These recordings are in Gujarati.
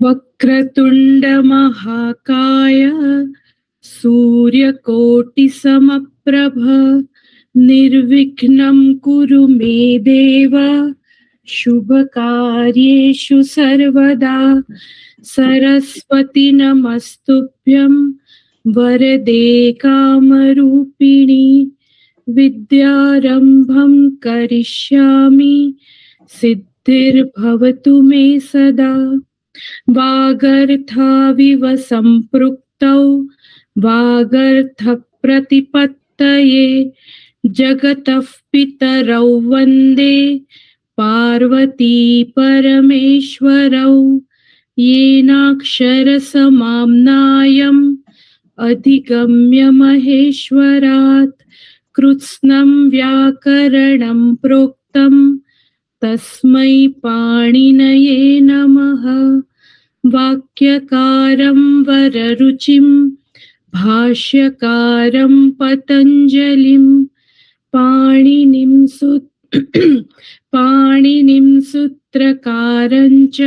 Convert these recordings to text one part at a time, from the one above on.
वक्रतुंड महाकाय सूर्यकोटिसमप्रभ निर्विघ्नं कुरु मे देव शुभकार्येषु सर्वदा सरस्वती नमस्तुभ्यं वरदे कामरूपिणी विद्यारंभं करिष्यामि सिद्धिर्भवतु मे सदा वागर्थाविव सम्पृक्तौ वागर्थ प्रतिपत्तये जगतः पितरौ वन्दे पार्वती परमेश्वरौ येनाक्षरसमाम्नायम् अधिगम्य महेश्वरात् कृत्स्नं व्याकरणं प्रोक्तं तस्मै पाणिनये नमः। वाक्यकारं वररुचिं भाष्यकारं पतञ्जलिं पाणिनिं सूत्रकारं च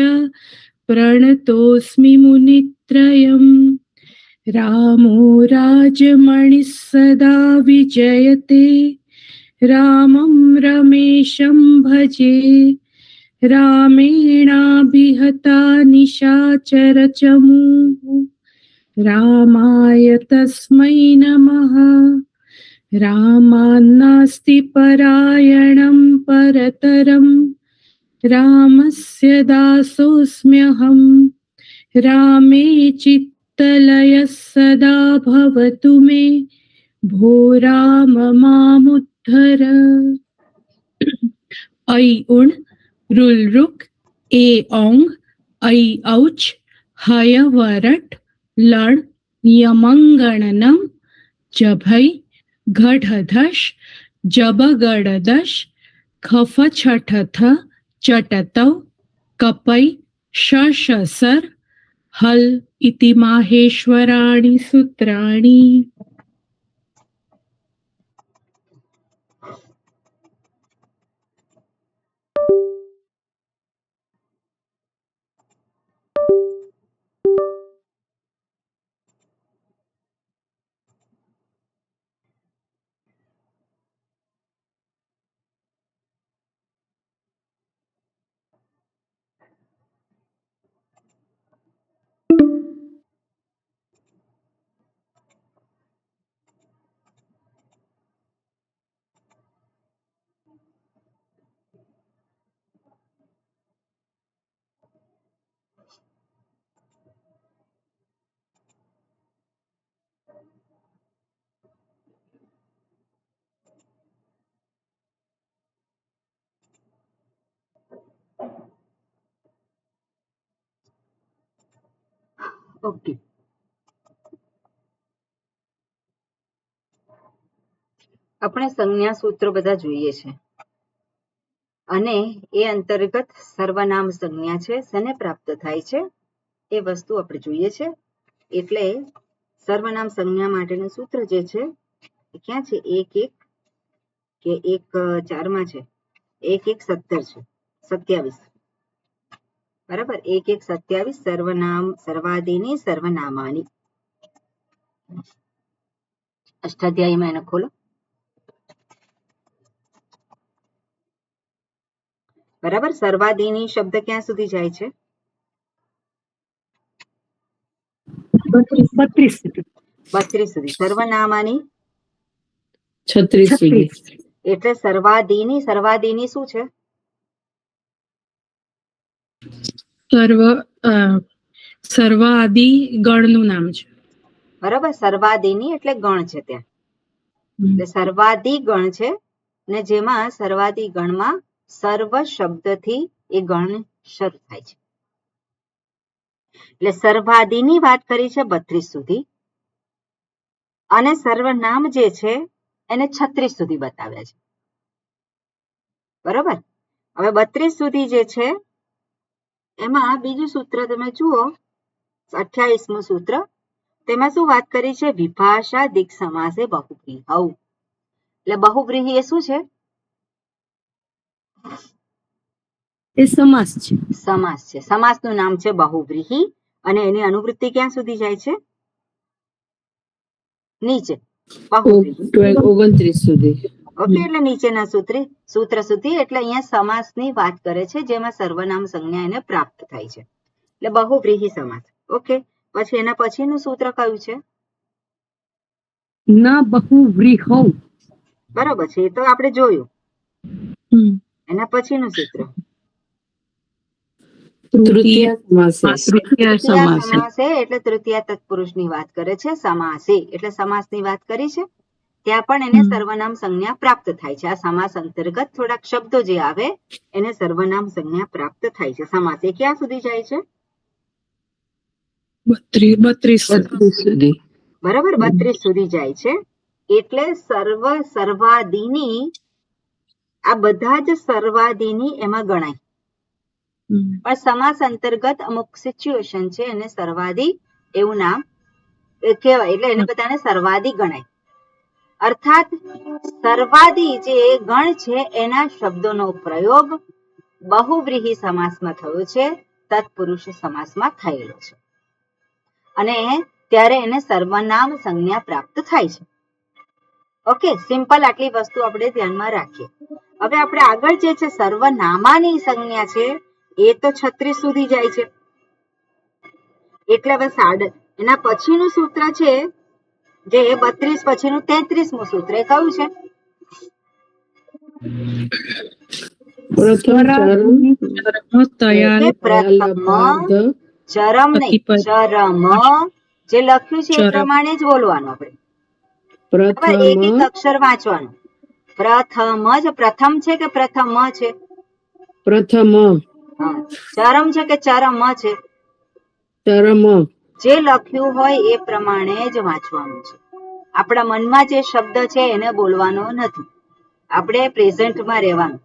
प्रणतोऽस्मि मुनित्रयम्। रामो राजमणिः सदा विजयते रामं रमेशं भजे रामेणाभिहता निशाचरचमूः रामाय तस्मै नमः। रामान्नास्ति परायणं परतरं रामस्य दासोऽस्म्यहं रामे चित्तलयः सदा भवतु मे भो राम मामुद्धर। ऐ उण रुल रुक ए ओंग ऐ औच हय वरट लण यमंगणनम जभै घढधश जबगडदश खफ छठथ चटतौ कपै शशसर हल इति माहेश्वराणि सूत्राणि। ઓકે, આપણે સંજ્ઞા સૂત્રો બધા જોઈએ છે અને એ અંતર્ગત સર્વનામ સંજ્ઞા છે શેને પ્રાપ્ત થાય છે એ વસ્તુ આપણે જોઈએ છે. એટલે સર્વનામ સંજ્ઞા માટેનું સૂત્ર જે છે એ ક્યાં છે? 1 કે 1 4 માં છે. 1 1 17 છે, 27 બરાબર. 1 1 27 સર્વનામ સર્વાદિની સર્વનામાની. અષ્ટાધ્યાયમાં એને ખોલો. બરાબર. સર્વાદિની શબ્દ ક્યાં સુધી જાય છે? 32 સુધી. સર્વનામાની 36 સુધી. એટલે સર્વાદિની સર્વાદિની શું છે? સર્વાદિ ગણનું નામ છે. બરાબર. સર્વાદિની એટલે ગણ છે ત્યાં. એટલે સર્વાદિ ગણ છે ને જેમાં સર્વાદિ ગણમાં સર્વ શબ્દથી એ ગણ શરૂ થાય છે. એટલે સર્વાદિની વાત કરી છે 32 સુધી અને સર્વનામ જે છે એને 36 સુધી બતાવ્યા છે. બરોબર. હવે 32 સુધી જે છે એમાં બીજું સૂત્ર તમે જુઓ, 28મું સૂત્ર. તેમાં શું વાત કરી છે? વિભાષા દિક સમાસે બહુવ્રીહૌ. એટલે બહુવ્રીહી એ શું છે? એ સમાસ છે. સમાસ છે. સમાસનું નામ છે બહુવ્રીહી અને એની અનુવૃત્તિ ક્યાં સુધી જાય છે? નીચે. બહુવ્રીહી. 29 સુધી. ઓકે, એટલે નીચેના સૂત્ર સુધી. એટલે અહીંયા સમાસની વાત કરે છે જેમાં સર્વનામ સંજ્ઞા એને પ્રાપ્ત થાય છે, એટલે બહુવ્રીહી સમાસ. ઓકે, પછી એના પછીનું સૂત્ર કયું છે? ના બહુવ્રીહૌ. બરોબર છે, એ તો આપણે જોયું. એના પછીનું સૂત્ર તૃતીય સમાસે. સમાસે એટલે તૃતીય તત્પુરુષની વાત કરે છે. સમાસે એટલે સમાસની વાત કરી છે, ત્યાં પણ એને સર્વનામ સંજ્ઞા પ્રાપ્ત થાય છે. આ સમાસ અંતર્ગત થોડાક શબ્દો જે આવે એને સર્વનામ સંજ્ઞા પ્રાપ્ત થાય છે. સમાસ એ ક્યાં સુધી જાય છે? 32 સુધી. બરાબર, 32 સુધી જાય છે. એટલે સર્વાદિની, આ બધા જ સર્વાદિની એમાં ગણાય. પણ સમાસ અંતર્ગત અમુક સિચ્યુએશન છે એને સર્વાદી એવું નામ કહેવાય, એટલે એને બધાને સર્વાદી ગણાય. અર્થાત સર્વાદી જે ગણ છે એના શબ્દોનો પ્રયોગ બહુવ્રીહી સમાસમાં થયો છે, તત્પુરુષ સમાસમાં થયેલો છે, અને ત્યારે એને સર્વનામ સંજ્ઞા પ્રાપ્ત થાય છે. ઓકે, સિમ્પલ આટલી વસ્તુ આપણે ધ્યાનમાં રાખીએ. હવે આપણે આગળ જે છે સર્વનામાની સંજ્ઞા છે એ તો 36 સુધી જાય છે. એટલે હવે એના પછીનું સૂત્ર છે જે 32 પછીનું 33મું સૂત્ર એ કયું છે? પ્રથમ ચરમ નહીં, ચરમ જે લખ્યું છે એ પ્રમાણે જ બોલવાનું આપણે. એક એક અક્ષર વાંચવાનું. પ્રથમ જ પ્રથમ છે કે પ્રથમ છે? પ્રથમ. ચરમ છે કે ચરમ છે? ચરમ. જે લખ્યું હોય એ પ્રમાણે જ વાંચવાનું છે. આપણા મનમાં જે શબ્દ છે એને બોલવાનો નથી, આપણે પ્રેઝન્ટમાં રહેવાનું.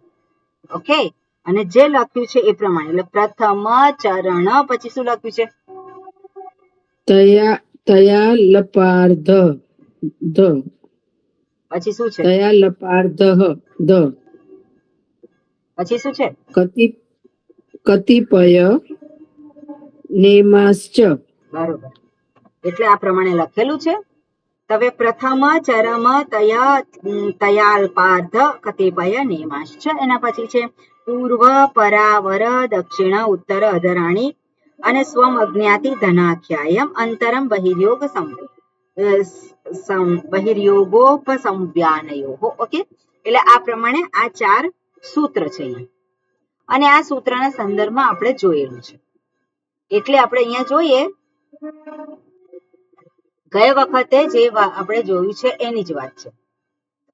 ઓકે, અને જે લખ્યું છે એ પ્રમાણે. એટલે પ્રથમ ચરણ, પછી શું લખ્યું છે? તયા લપાર્ધ. પછી શું છે? તયા લપાર્ધ. પછી શું છે? કતિપય નેમાશ્ચ. બરોબર, એટલે આ પ્રમાણે લખેલું છે. હવે પ્રથમ ચરમ તયાલ્પાર્ધ કતિપય નેમાશ્ચ. એના પછી છે પૂર્વ પરાવર દક્ષિણ ઉત્તર અધરાણી અને સ્વમ અજ્ઞાતિ ધનાખ્યાયમ અંતરમ બહિર્યોગોપસંવ્યાનયો. ઓકે, એટલે આ પ્રમાણે આ 4 સૂત્ર છે અહીંયા, અને આ સૂત્રના સંદર્ભમાં આપણે જોયેલું છે. એટલે આપણે અહીંયા જોઈએ, ગયા વખતે જે આપણે જોયું છે એની જ વાત છે.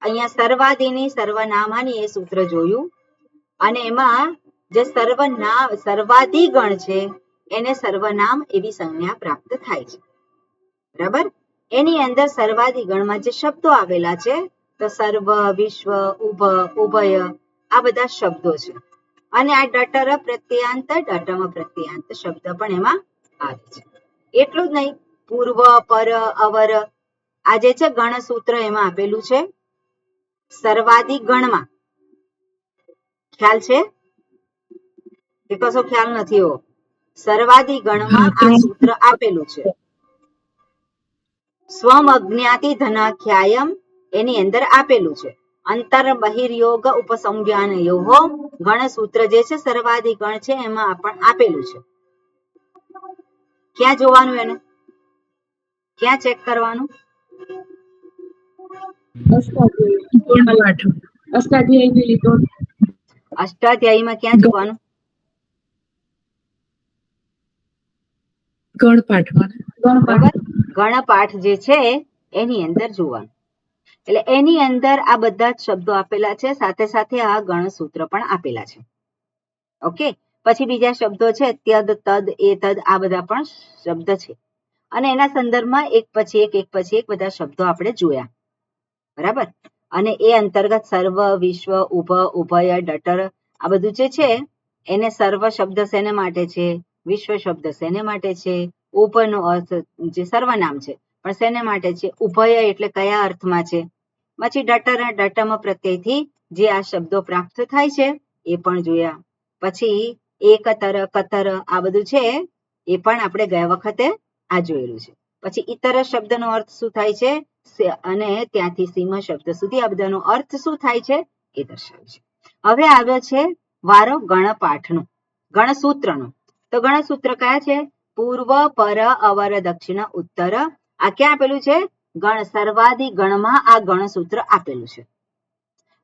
અહીંયા સર્વાદિની સર્વનામાની એ સૂત્ર જોયું, અને એમાં જે સર્વાદી ગણ છે એને સર્વનામ એવી સંજ્ઞા પ્રાપ્ત થાય છે. બરાબર, એની અંદર સર્વાદી ગણમાં જે શબ્દો આવેલા છે તો સર્વ, વિશ્વ, ઉભય આ બધા શબ્દો છે. અને આ ડટર પ્રત્યયાંત, ડટમ પ્રત્યયાંત શબ્દ પણ એમાં આવે છે. એટલું જ નહીં, પૂર્વ, પર, અવર આ જે છે ગણ સૂત્ર એમાં આપેલું છે સર્વાદી ગણમાં. ખ્યાલ છે કે કશો ખ્યાલ નથી એવો? સર્વાદી ગણમાં આ સૂત્ર આપેલું છે. સ્વમ અજ્ઞાતિ ધનાખ્યાયમ એની અંદર આપેલું છે. અંતર બહિર્યોગ ઉપસંવ્યાનયો ગણ સૂત્ર જે છે સર્વાદી ગણ છે એમાં પણ આપેલું છે. ક્યાં જોવાનું એને? ક્યાં ચેક કરવાનું? અષ્ટાધ્યાયીમાં ક્યાં જોવાનું? ગણપાઠ જે છે એની અંદર જોવાનું. એટલે એની અંદર આ બધા જ શબ્દો આપેલા છે, સાથે સાથે આ ગણ સૂત્ર પણ આપેલા છે. ઓકે, પછી બીજા શબ્દો છે ત્યદ, તદ, એ તદ આ બધા પણ શબ્દ છે, અને એના સંદર્ભમાં એક પછી એક બધા શબ્દો આપણે જોયા. બરાબર, અને એ અંતર્ગત સર્વ, વિશ્વ, ઉભય, ડટર આ બધું જે છે એને સર્વ શબ્દ શેને માટે છે? વિશ્વ શબ્દ શેને માટે છે? ઉપનો અર્થ જે સર્વનામ છે પણ શેને માટે છે? ઉભય એટલે કયા અર્થમાં છે? પછી ડટર, ડટમ પ્રત્યયથી જે આ શબ્દો પ્રાપ્ત થાય છે એ પણ જોયા. પછી એકતર કતર આ બધું છે એ પણ આપણે ગયા વખતે આ જોયેલું છે. પછી ઇતર શબ્દનો અર્થ શું થાય છે અને ત્યાંથી સીમ શબ્દ સુધી આ બધાનો અર્થ શું થાય છે એ દર્શાવે છે. હવે આવ્યો છે વારો ગણપાઠનો, ગણસૂત્રનો. તો ગણસૂત્ર કયા છે? પૂર્વ, પર, અવર, દક્ષિણ, ઉત્તર. આ ક્યાં આપેલું છે? ગણ સર્વાધિ ગણમાં આ ગણસૂત્ર આપેલું છે.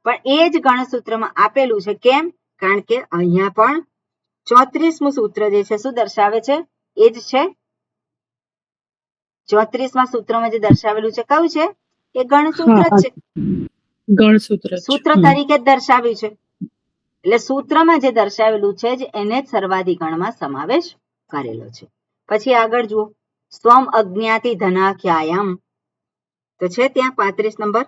પણ એ જ ગણસૂત્રમાં આપેલું છે કેમ? કારણ કે અહીંયા પણ 34મું સૂત્ર જે છે શું દર્શાવે છે? એ જ છે 34મા સૂત્રમાં જે દર્શાવેલું છે કયું છે? એ ગણસૂત્ર જ છે. ગણસૂત્ર સૂત્ર તરીકે જ દર્શાવ્યું છે. એટલે સૂત્રમાં જે દર્શાવેલું છે એને જ સર્વાધિગણમાં સમાવેશ કરેલો છે. પછી આગળ જુઓ, સ્વમ અજ્ઞાતિ ધનાખ્યાયમ. તો છે ત્યાં 35 નંબર.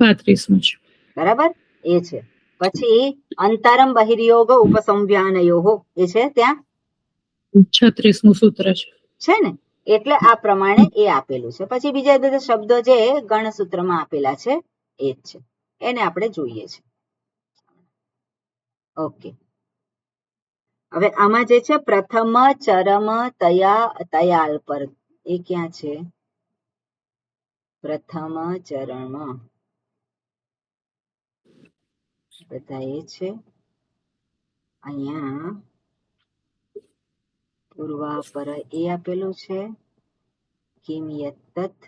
35 છે બરાબર, એ છે. પછી અંતરમ બહિર્યોગ ઉપસંવ્યાનયોઃ એ છે ત્યાં 36મું સૂત્ર છે ને. એટલે આ પ્રમાણે એ આપેલું છે. પછી બીજા બધા શબ્દો જે ગણસૂત્રમાં આપેલા છે એ જ છે, એને આપણે જોઈએ છે. ઓકે, હવે આમાં જે છે પ્રથમ ચરમ તયાલ પર એ ક્યાં છે? પ્રથમ ચરણ બધા એ છે. અહીંયા પૂર્વા પર એ આપેલું છે. કિમ યત્તત.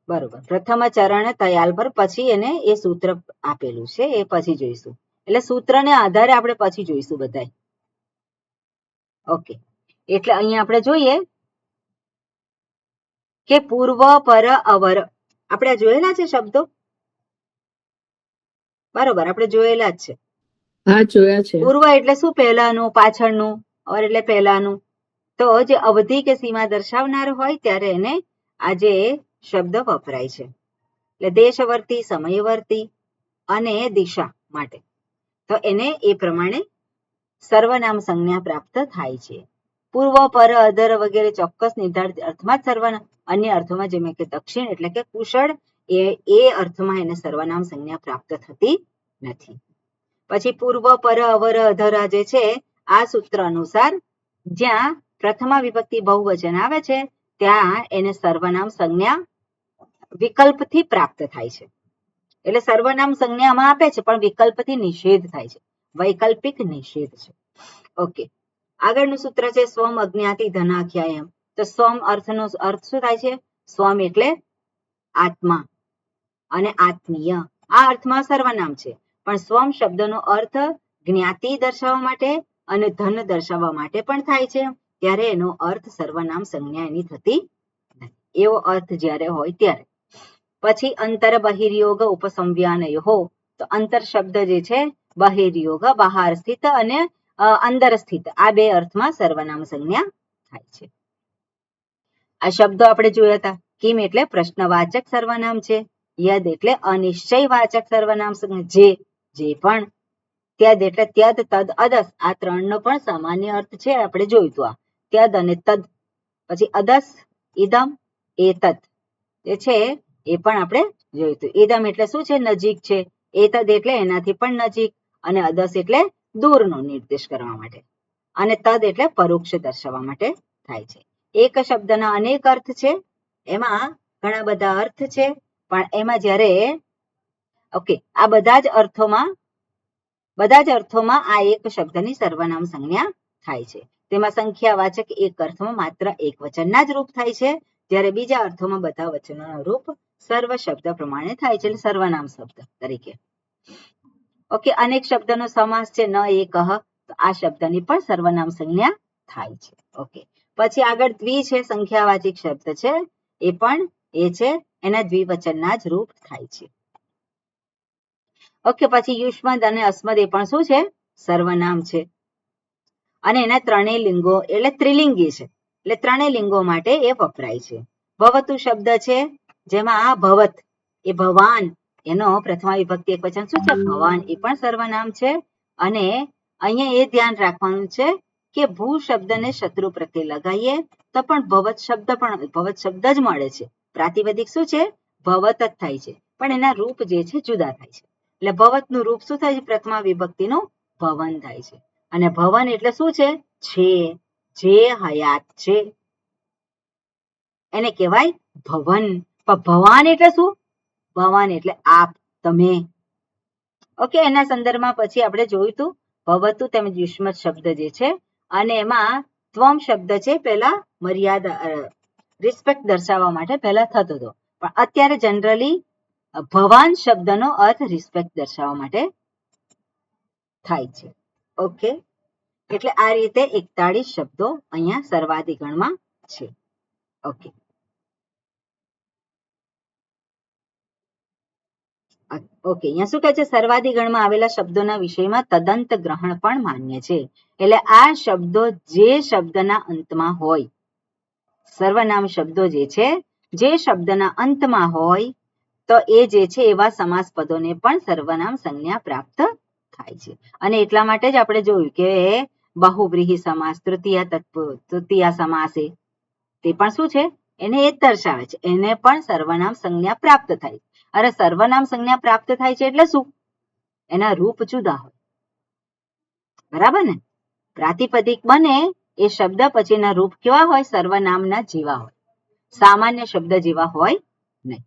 બરોબર, પ્રથમ ચરણ તયાલ પર પછી એને એ સૂત્ર આપેલું છે એ પછી જોઈશું. એટલે સૂત્રને આધારે આપણે પછી જોઈશું બધાય. ઓકે, એટલે અહીંયા આપણે જોઈએ કે પૂર્વ, પર, અવર આપણે જોયેલા છે શબ્દો. બરોબર, આપણે જોયેલા જ છે. હા, જોયા છે. પૂર્વ એટલે શું? પહેલાનું, પાછળનું. અવર એટલે પહેલાનું. તો જે અવધિ કે સીમા દર્શાવનાર હોય ત્યારે એને આજે શબ્દ વપરાય છે. એટલે દેશવર્તી, સમયવર્તી અને દિશા માટે તો એને એ પ્રમાણે સર્વનામ સંજ્ઞા પ્રાપ્ત થાય છે. પૂર્વ, પર, અધર વગેરે ચોક્કસ નિર્ધારિત અર્થમાં જ સર્વનામ, અન્ય અર્થોમાં જેમ કે દક્ષિણ એટલે કે કુશળ એ અર્થમાં એને સર્વનામ સંજ્ઞા પ્રાપ્ત થતી નથી. પછી પૂર્વ, પર, અવર, અધર જે છે આ સૂત્ર અનુસાર જ્યાં પ્રથમા વિભક્તિ બહુવચન આવે છે ત્યાં એને સર્વનામ સંજ્ઞા વિકલ્પથી પ્રાપ્ત થાય છે. એટલે સર્વનામ સંજ્ઞામાં આપે છે પણ વિકલ્પથી નિષેધ થાય છે, વૈકલ્પિક નિષેધ છે. ઓકે, આગળનું સૂત્ર છે સ્વમ અજ્ઞાતિ ધનાખ્યાયમ. તો સ્વમ અર્થનો અર્થ શું થાય છે? સ્વમ એટલે આત્મા અને આત્મીય, આ અર્થમાં સર્વનામ છે. પણ સ્વમ શબ્દનો અર્થ જ્ઞાતિ દર્શાવવા માટે અને ધન દર્શાવવા માટે પણ થાય છે. ત્યારે એનો અર્થ સર્વનામ સંજ્ઞા એની થતી નથી. એવો અર્થ જ્યારે હોય ત્યારે. પછી અંતર બહિર્યોગ ઉપસંવ્યાનયોઃ. તો અંતર શબ્દ જે છે બહિર્યોગ બહાર સ્થિત અને અંદર સ્થિત આ બે અર્થમાં સર્વનામ સંજ્ઞા થાય છે. આ શબ્દો આપણે જોયા હતા. કિમ એટલે પ્રશ્નવાચક સર્વનામ છે. યદ એટલે અનિશ્ચયવાચક સર્વનામ સંજ્ઞા, જે પણ. ત્યદ એટલે ત્યદ, તદ, અદસ આ ત્રણનો પણ સામાન્ય અર્થ છે આપણે જોયું આ ત્યદ અને તદ. પછી અદસ, ઇદમ, એતત જે છે એ પણ આપણે જોયું હતું. ઇદમ એટલે શું છે? નજીક છે. એતદ એટલે એનાથી પણ નજીક અને અદસ એટલે દૂરનો નિર્દેશ કરવા માટે અને તદ એટલે પરોક્ષ દર્શાવવા માટે થાય છે. એક શબ્દના અનેક અર્થ છે, એમાં ઘણા બધા અર્થ છે પણ એમાં જ્યારે ઓકે આ બધા જ અર્થોમાં આ એક શબ્દની સર્વનામ સંજ્ઞા થાય છે. તેમાં સંખ્યાવાચક એક અર્થમાં માત્ર એક વચનના જ રૂપ થાય છે, જ્યારે બીજા અર્થોમાં બધા વચનોના રૂપ સર્વ શબ્દ પ્રમાણે થાય છે, એટલે સર્વનામ શબ્દ તરીકે. ઓકે, અનેક શબ્દનો સમાસ છે ન એકહ, તો આ શબ્દની પણ સર્વનામ સંજ્ઞા થાય છે. ઓકે, પછી આગળ દ્વિ છે, સંખ્યાવાચક શબ્દ છે, એ પણ એ છે એના દ્વિવચનના જ રૂપ થાય છે. ઓકે, પછી યુષ્મદ અને અસ્મદ એ પણ શું છે? સર્વનામ છે અને એના ત્રણેય લિંગો એટલે ત્રિલિંગી છે, એટલે ત્રણેય લિંગો માટે એ વપરાય છે. ભવતુ શબ્દ છે જેમાં આ ભવત એ ભવાન એનો પ્રથમા વિભક્તિ એક વચન શું છે? ભવાન, એ પણ સર્વનામ છે. અને અહીંયા એ ધ્યાન રાખવાનું છે કે ભૂ શબ્દને શત્રુ પ્રત્યે લગાવીએ તો પણ ભવત શબ્દ જ મળે છે. પ્રાતિપદિક શું છે? ભવત જ થાય છે. પણ એના રૂપ જે છે જુદા થાય છે. એટલે ભવતનું રૂપ શું થાય છે? પ્રથમા વિભક્તિનું ભવન થાય છે. અને ભવન એટલે શું છે? જે હયાત છે એને કહેવાય ભવન. પણ ભવાન એટલે શું? ભવાન એટલે આપ, તમે. ઓકે, એના સંદર્ભમાં પછી આપણે જોયું હતું ભવતુ તેમજ યુષ્મત શબ્દ જે છે, અને એમાં ત્વમ શબ્દ છે પેલા મર્યાદા રિસ્પેક્ટ દર્શાવવા માટે પહેલા થતો હતો, પણ અત્યારે જનરલી ભવાન શબ્દનો અર્થ રિસ્પેક્ટ દર્શાવવા માટે થાય છે. ઓકે, એટલે આ રીતે 41 શબ્દો અહીંયા સર્વાધિગણમાં છે. ઓકે, અહીંયા શું કહે છે? સર્વાધિગણમાં આવેલા શબ્દોના વિષયમાં તદંત ગ્રહણ પણ માન્ય છે. એટલે આ શબ્દો જે શબ્દના અંતમાં હોય, સર્વનામ શબ્દો જે છે, જે શબ્દના અંતમાં હોય તો એ જે છે એવા સમાસ પદોને પણ સર્વનામ સંજ્ઞા પ્રાપ્ત થાય છે. અને એટલા માટે જ આપણે જોયું કે બહુવ્રીહી સમાસ, તૃતીયા સમાસે, તે પણ શું છે? એને એ જ દર્શાવે છે, એને પણ સર્વનામ સંજ્ઞા પ્રાપ્ત થાય. અરે સર્વનામ સંજ્ઞા પ્રાપ્ત થાય છે એટલે શું? એના રૂપ જુદા હોય, બરાબર ને? પ્રાતિપદિક બને એ શબ્દ પછીના રૂપ કેવા હોય? સર્વનામના જેવા હોય, સામાન્ય શબ્દ જેવા હોય નહીં.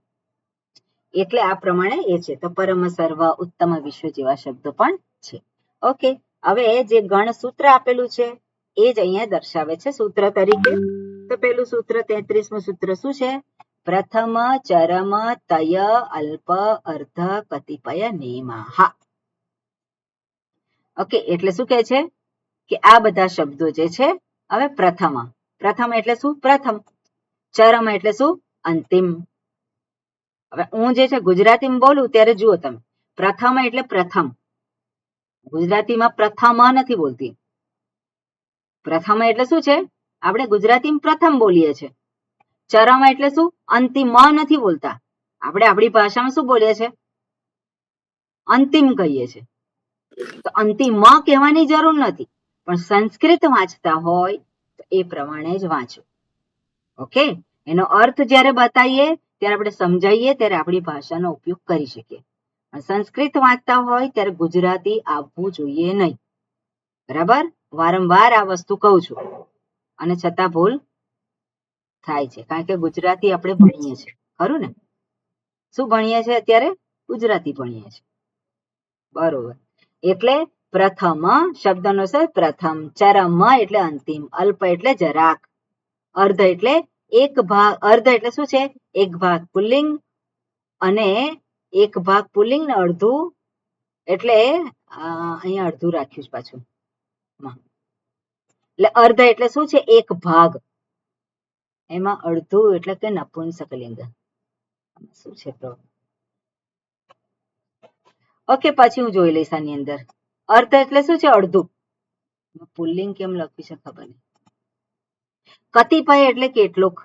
એટલે આ પ્રમાણે એ છે. તો પરમ, સર્વ, ઉત્તમ, વિશ્વ જેવા શબ્દો પણ છે. ઓકે, હવે જે ગણ સૂત્ર આપેલું છે એ જ અહીંયા દર્શાવે છે સૂત્ર તરીકે. તો પેલું સૂત્ર 33મું સૂત્ર શું છે? પ્રથમ ચરમ તય અલ્પ અર્ધ કતિપય નેમાહા. ઓકે, એટલે શું કહે છે કે આ બધા શબ્દો જે છે, હવે પ્રથમ એટલે શું? પ્રથમ. ચરમ એટલે શું? અંતિમ. હવે હું જે છે ગુજરાતીમાં બોલું ત્યારે જુઓ તમે, પ્રથમ એટલે પ્રથમ. ગુજરાતીમાં પ્રથમ નથી બોલતી. પ્રથમ એટલે શું છે? આપણે ગુજરાતીમાં પ્રથમ બોલીએ છીએ. ચરમ એટલે શું? અંતિમ નથી બોલતા. આપણે આપણી ભાષામાં શું બોલીએ છીએ? અંતિમ કહીએ છીએ. તો અંતિમ કહેવાની જરૂર નથી, પણ સંસ્કૃત વાંચતા હોય તો એ પ્રમાણે જ વાંચો. ઓકે, એનો અર્થ જ્યારે બતાવીએ ત્યારે આપણે સમજાવીએ ત્યારે આપણી ભાષાનો ઉપયોગ કરી શકીએ. સંસ્કૃત વાંચતા હોય ત્યારે ગુજરાતી આવવું જોઈએ નહીં. બરાબર? વારંવાર આ વસ્તુ કહું છું, અને છતાં ભૂલ થાય છે, કારણ કે ગુજરાતી આપણે ભણીએ છીએ, ખરું ને? શું ભણીએ છીએ અત્યારે? ગુજરાતી ભણીએ છીએ, બરોબર. એટલે પ્રથમ શબ્દનો છે પ્રથમ, ચરમ એટલે અંતિમ, અલ્પ એટલે જરાક, અર્ધ એટલે એક ભાગ. અર્ધ એટલે શું છે? એક ભાગ પુલ્લિંગ, અને એક ભાગ પુલ્લિંગ ને અડધું એટલે અહીંયા અડધું રાખ્યું છે પાછું. એટલે અર્ધ એટલે શું છે? એક ભાગ. એમાં અડધું એટલે કે નપુંસકલિંગ. શું છે? ઓકે, પછી હું જોઈ લઈશ આની અંદર. અર્ધ એટલે શું છે? અડધું. પુલ્લિંગ કેમ લખ્યું છે ખબર નહીં. કતિપય એટલે કેટલુંક,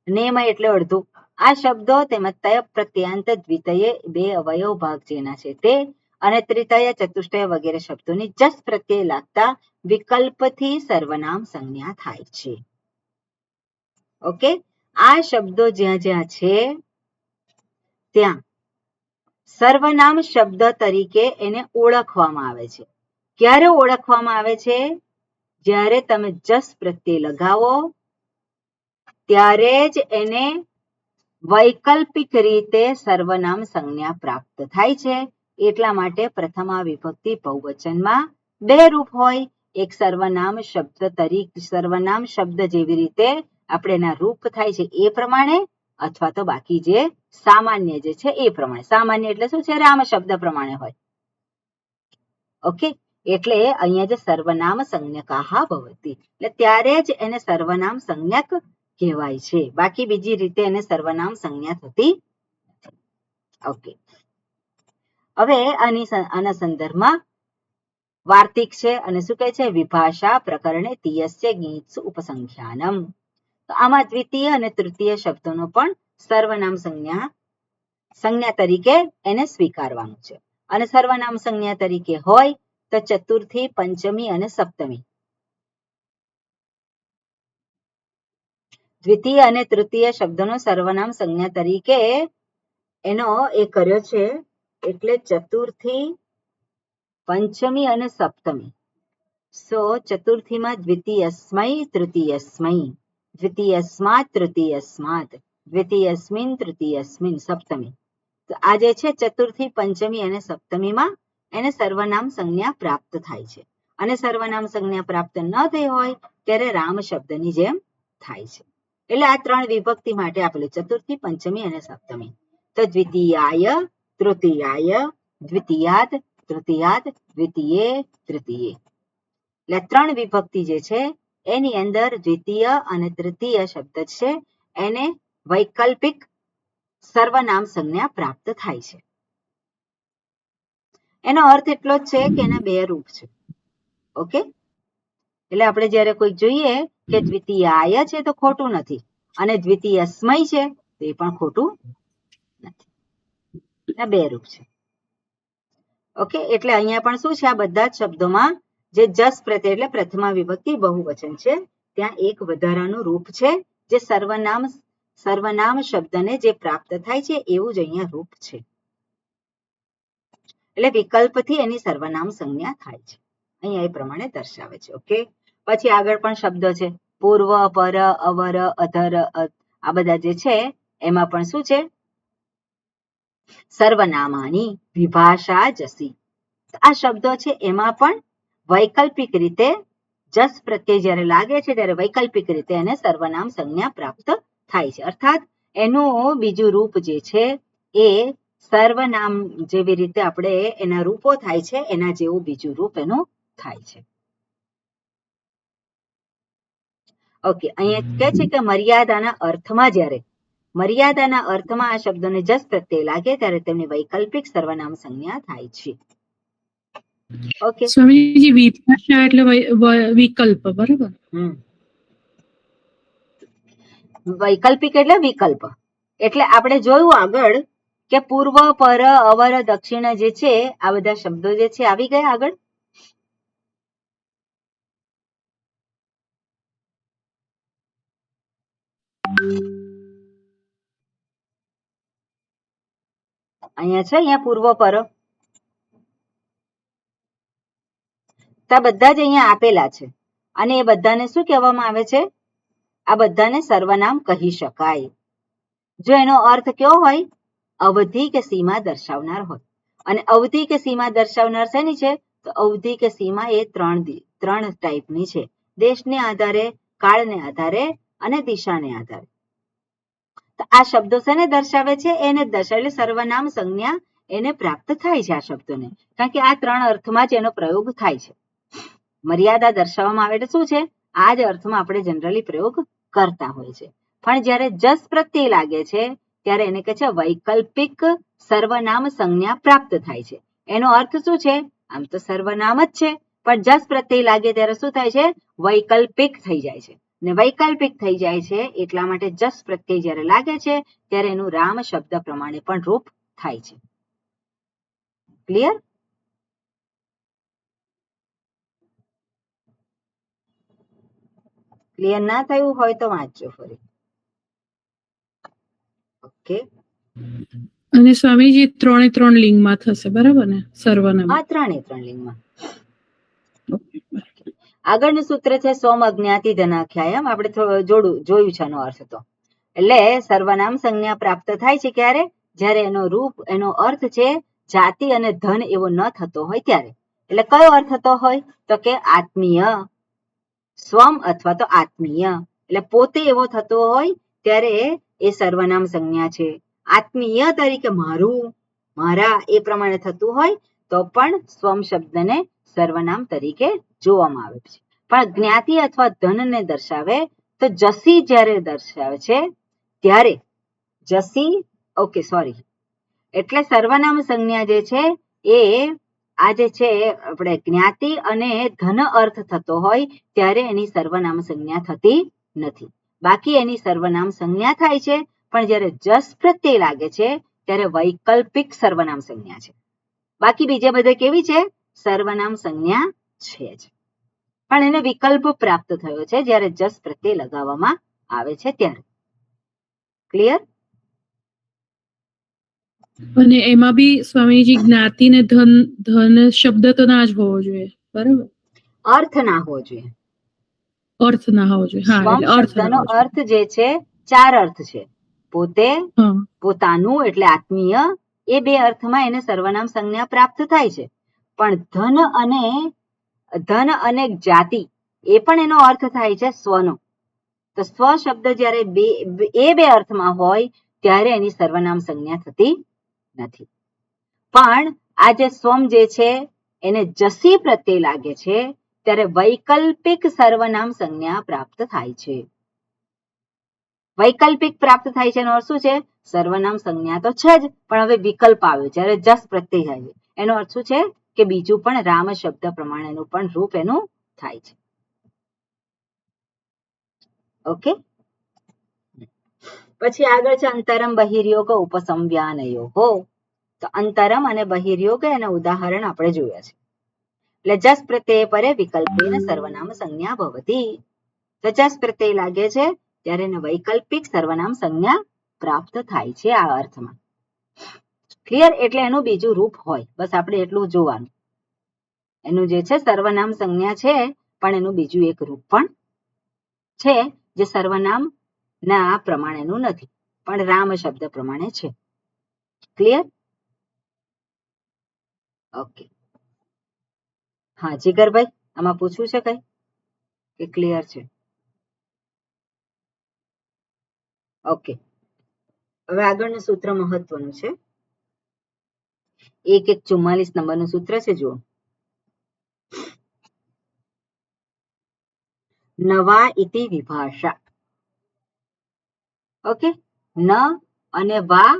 નેમય એટલે અડધું. આ શબ્દો તેમજ તય પ્રત્યાંત દ્વિતય બે અવયવ ભાગ જેના છે તે, અને ત્રિતય ચતુષ્ટય વગેરે શબ્દોની જસ પ્રત્યય લાગતા વિકલ્પથી સર્વનામ સંજ્ઞા થાય છે. ઓકે, આ શબ્દો જ્યાં જ્યાં છે ત્યાં સર્વનામ શબ્દ તરીકે એને ઓળખવામાં આવે છે. ક્યારે ઓળખવામાં આવે છે? જ્યારે તમે જસ પ્રત્યય લગાવો ત્યારે જ એને વૈકલ્પિક રીતે સર્વનામ સંજ્ઞા પ્રાપ્ત થાય છે. એટલા માટે પ્રથમા વિભક્તિ બહુવચનમાં બે રૂપ હોય, એક સર્વનામ શબ્દ તરીકે, સર્વનામ શબ્દ જેવી રીતે આપણે એના રૂપ થાય છે એ પ્રમાણે, અથવા તો બાકી જે સામાન્ય જે છે એ પ્રમાણે. સામાન્ય એટલે શું છે? રામ શબ્દ પ્રમાણે હોય. ઓકે, એટલે અહીંયા જે સર્વનામ સંજ્ઞકાહા ભવતિ, એટલે ત્યારે જ એને સર્વનામ સંજ્ઞક કહેવાય છે. બાકી બીજી રીતે એને સર્વનામ સંજ્ઞા થતી. ઓકે, હવે આના સંદર્ભમાં વાર્તિક છે, અને શું કહે છે? વિભાષા પ્રકરણે તિયસ્ય ગીત્સુ ઉપસંખ્યાનમ. તો આમાં દ્વિતીય અને તૃતીય શબ્દોનો પણ સર્વનામ સંજ્ઞા તરીકે એને સ્વીકારવાનું છે. અને સર્વનામ સંજ્ઞા તરીકે હોય તો ચતુર્થી, પંચમી અને સપ્તમી. દ્વિતીય અને તૃતીય શબ્દોનો સર્વનામ સંજ્ઞા તરીકે એનો એ કર્યો છે એટલે ચતુર્થી, પંચમી અને સપ્તમી. સો ચતુર્થીમાં દ્વિતીયસ્મૈ તૃતીયસ્મૈ, દ્વિતીયસ્માત તૃતીયસ્માત, દ્વિતીયસ્મિન તૃતીયસ્મિન, સપ્તમી. તો આ જે છે ચતુર્થી, પંચમી અને સપ્તમીમાં એને સર્વનામ સંજ્ઞા પ્રાપ્ત થાય છે. અને સર્વનામ સંજ્ઞા પ્રાપ્ત ન થઈ હોય ત્યારે રામ શબ્દની જેમ થાય છે. એટલે આ ત્રણ વિભક્તિ માટે આપેલું ચતુર્થી, પંચમી અને સપ્તમી. તો દ્વિતીયાય, તૃતીયાય, દ્વિતીયાદ, તૃતીયાદ, દ્વિતીયે, તૃતીયે. એટલે ત્રણ વિભક્તિ જે છે એની અંદર દ્વિતીય અને તૃતીય શબ્દ છે એને વૈકલ્પિક સર્વનામ સંજ્ઞા પ્રાપ્ત થાય છે. એનો અર્થ એટલો જ છે કે એના બે રૂપ છે. ઓકે, એટલે આપણે જ્યારે કોઈ જોઈએ કે દ્વિતીયાય છે તો ખોટું નથી, અને દ્વિતીયસ્મય છે તો એ પણ ખોટું નથી. આ બે રૂપ છે. ઓકે, એટલે અહીંયા પણ શું છે, આ બધા જ શબ્દોમાં જે જસ પ્રત્યય એટલે પ્રથમા વિભક્તિ બહુવચન છે ત્યાં એક વધારાનું રૂપ છે જે સર્વનામ શબ્દને જે પ્રાપ્ત થાય છે એવું જ અહીંયા રૂપ છે. એટલે વિકલ્પથી એની સર્વનામ સંજ્ઞા થાય છે. અહીંયા એ પ્રમાણે દર્શાવે છે. ઓકે, પછી આગળ પણ શબ્દ છે પૂર્વ, પર, અવર, અધર, આ બધા જે છે એમાં પણ શું છે, સર્વનામાની વિભાષા જસી. આ શબ્દો છે એમાં પણ વૈકલ્પિક રીતે જસ પ્રત્યય જ્યારે લાગે છે ત્યારે વૈકલ્પિક રીતે એને સર્વનામ સંજ્ઞા પ્રાપ્ત થાય છે. અર્થાત એનું બીજું રૂપ જે છે એ સર્વનામ જેવી રીતે આપણે એના રૂપો થાય છે એના જેવું બીજું રૂપ એનું થાય છે. ઓકે, અહીંયા કહે છે કે મર્યાદાના અર્થમાં આ શબ્દોને જસ પ્રત્યય લાગે ત્યારે તેમની વૈકલ્પિક સર્વનામ સંજ્ઞા થાય છે. ઓકે, સ્વામીજી વિભાષા એટલે વિકલ્પ, બરાબર? વૈકલ્પિક એટલે વિકલ્પ. એટલે આપણે જોયું આગળ કે પૂર્વ, પર, અવર, દક્ષિણ જે છે આ બધા શબ્દો જે છે આવી ગયા આગળ. અહીંયા છે, અહીંયા પૂર્વ, પર, આ બધા જ અહીંયા આપેલા છે અને એ બધાને શું કહેવામાં આવે છે, આ બધાને સર્વનામ કહી શકાય જો એનો અર્થ કેવો હોય, અવધિ કે સીમા દર્શાવનાર હોય. અને અવધિ કે સીમા દર્શાવનાર શેની છે, તો અવધિ કે સીમા એ ત્રણ ટાઈપની છે, દેશને આધારે, કાળને આધારે અને દિશાને આધારે. તો આ શબ્દો શેને દર્શાવે છે, એને દર્શાવે, એટલે સર્વનામ સંજ્ઞા એને પ્રાપ્ત થાય છે આ શબ્દોને, કારણ કે આ ત્રણ અર્થમાં જ એનો પ્રયોગ થાય છે. મર્યાદા દર્શાવવામાં આવે એટલે શું છે, આ જ અર્થમાં આપણે જનરલી પ્રયોગ કરતા હોય છે. પણ જ્યારે જસ પ્રત્યય લાગે છે ત્યારે એને કહે છે વૈકલ્પિક સર્વનામ સંજ્ઞા પ્રાપ્ત થાય છે. એનો અર્થ શું છે, આમ તો સર્વનામ જ છે પણ જસ પ્રત્યય લાગે ત્યારે શું થાય છે, વૈકલ્પિક થઈ જાય છે. ને વૈકલ્પિક થઈ જાય છે એટલા માટે જસ પ્રત્યય જ્યારે લાગે છે ત્યારે એનું રામ શબ્દ પ્રમાણે પણ રૂપ થાય છે. ક્લિયર? ક્લિયર ના થયું હોય તો વાંચજો ફરી. ઓકે, અને સ્વામીજી 3 લિંગમાં થશે, બરાબર ને? સર્વનામ. હા, 3 લિંગમાં. આગળનું સૂત્ર છે સોમ અજ્ઞાતિ ધનાખ્યાયમ. આપણે જોયું છે એનો અર્થ. તો એટલે સર્વનામ સંજ્ઞા પ્રાપ્ત થાય છે ક્યારે, જ્યારે એનો અર્થ છે જાતિ અને ધન એવો ન થતો હોય ત્યારે. એટલે કયો અર્થ થતો હોય, તો કે આત્મીય, સ્વમ અથવા તો આત્મીય, એટલે પોતે એવો થતો હોય ત્યારે એ સર્વનામ સંજ્ઞા છે. આત્મીય તરીકે મારું, મારા એ પ્રમાણે થતું હોય તો પણ સ્વમ શબ્દને સર્વનામ તરીકે જોવામાં આવે છે. પણ જ્ઞાતિ અથવા ધનને દર્શાવે તો જસી જ્યારે દર્શાવે છે ત્યારે એટલે સર્વનામ સંજ્ઞા જે છે એ આ જે છે આપણે જ્ઞાતિ અને ધન અર્થ થતો હોય ત્યારે એની સર્વનામ સંજ્ઞા થતી નથી. બાકી એની સર્વનામ સંજ્ઞા થાય છે, પણ જ્યારે જસ પ્રત્યય લાગે છે ત્યારે વૈકલ્પિક સર્વનામ સંજ્ઞા છે. બાકી બીજે બધે કેવી છે, સર્વનામ સંજ્ઞા છે જ, પણ એને વિકલ્પ પ્રાપ્ત થયો છે જ્યારે જસ પ્રત્યય લગાવવામાં આવે છે ત્યારે. ક્લિયર? અને એમાં બી સ્વામીજી જ્ઞાતિ ને ધન ધન શબ્દ તો ના જ હોવો જોઈએ, બરાબર? અર્થ ના હોવો જોઈએ. અર્થ ના હોવો જોઈએ. હા, સ્વમ એટલે અર્થ ના શબ્દનો હોવો જોઈએ. અર્થ જે છે 4 અર્થ છે. પોતે, હા, પોતાનું એટલે આત્મીય, એ 2 અર્થમાં એને સર્વનામ સંજ્ઞા પ્રાપ્ત થાય છે. પણ ધન અને જાતિ એ પણ એનો અર્થ થાય છે સ્વનો. તો સ્વ શબ્દ જ્યારે એ 2 અર્થમાં હોય ત્યારે એની સર્વનામ સંજ્ઞા થતી નથી. પણ આ જે સ્વમ જે છે એને જસી પ્રત્યય લાગે છે ત્યારે વૈકલ્પિક સર્વનામ સંજ્ઞા પ્રાપ્ત થાય છે. વૈકલ્પિક પ્રાપ્ત થાય છે એનો અર્થ શું છે? સર્વનામ સંજ્ઞા તો છે જ, પણ હવે વિકલ્પ આવ્યો જ્યારે જસ પ્રત્યય થાય છે. એનો અર્થ શું છે કે બીજું પણ રામ શબ્દ પ્રમાણેનું પણ રૂપ એનું થાય છે. ઓકે, પછી આગળ છે અંતરમ બહિર્યોગ ઉપસંવ્યાનયોગો. તો અંતરમ અને બહિર્યોગ એના ઉદાહરણ આપણે જોયા છે. એટલે જસ પ્રત્યય પરે વિકલ્પેન સર્વનામ સંજ્ઞા ભવતી. તો જસ પ્રત્યય લાગે છે ત્યારે એને વૈકલ્પિક સર્વનામ સંજ્ઞા પ્રાપ્ત થાય છે આ અર્થમાં. ક્લિયર? એટલે એનું બીજું રૂપ હોય, બસ આપણે એટલું જોવાનું. એનું જે છે સર્વનામ સંજ્ઞા છે પણ એનું બીજું એક રૂપ પણ છે જે સર્વનામ ના પ્રમાણેનું નથી, પણ રામ શબ્દ પ્રમાણે છે. ક્લિયર? ઓકે. હા જીગરભાઈ, આમાં પૂછવું છે કઈ કે ક્લિયર છે? ઓકે, હવે આગળનું સૂત્ર મહત્વનું છે. 1.144 નંબરનું સૂત્ર છે, જુઓ. નવા ઇતિ વિભાષા. ઓકે, ન અને વા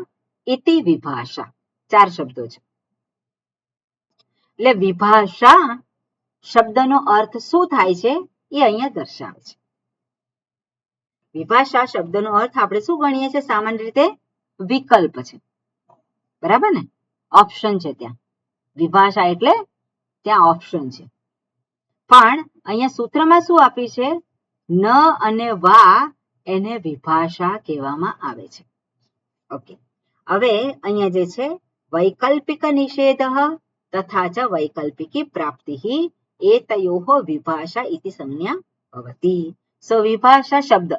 ઇતિ વિભાષા 4 શબ્દો છે. એટલે વિભાષા શબ્દનો અર્થ શું થાય છે એ અહીંયા દર્શાવે છે. વિભાષા શબ્દનો અર્થ આપણે શું ગણીએ છીએ સામાન્ય રીતે? વિકલ્પ છે, બરાબર ને? ઓપ્શન છે ત્યાં. વિભાષા એટલે ત્યાં ઓપ્શન છે. પણ અહીંયા સૂત્રમાં શું આપ્યું છે? ન અને વા એને વિભાષા કહેવામાં આવે છે. ઓકે, હવે અહીંયા જે છે વૈકલ્પિક નિષેધ તથા ચ વૈકલ્પિકી પ્રાપ્તિ એતયોઃ વિભાષા ઇતિ સંજ્ઞા ભવતી. સો વિભાષા શબ્દ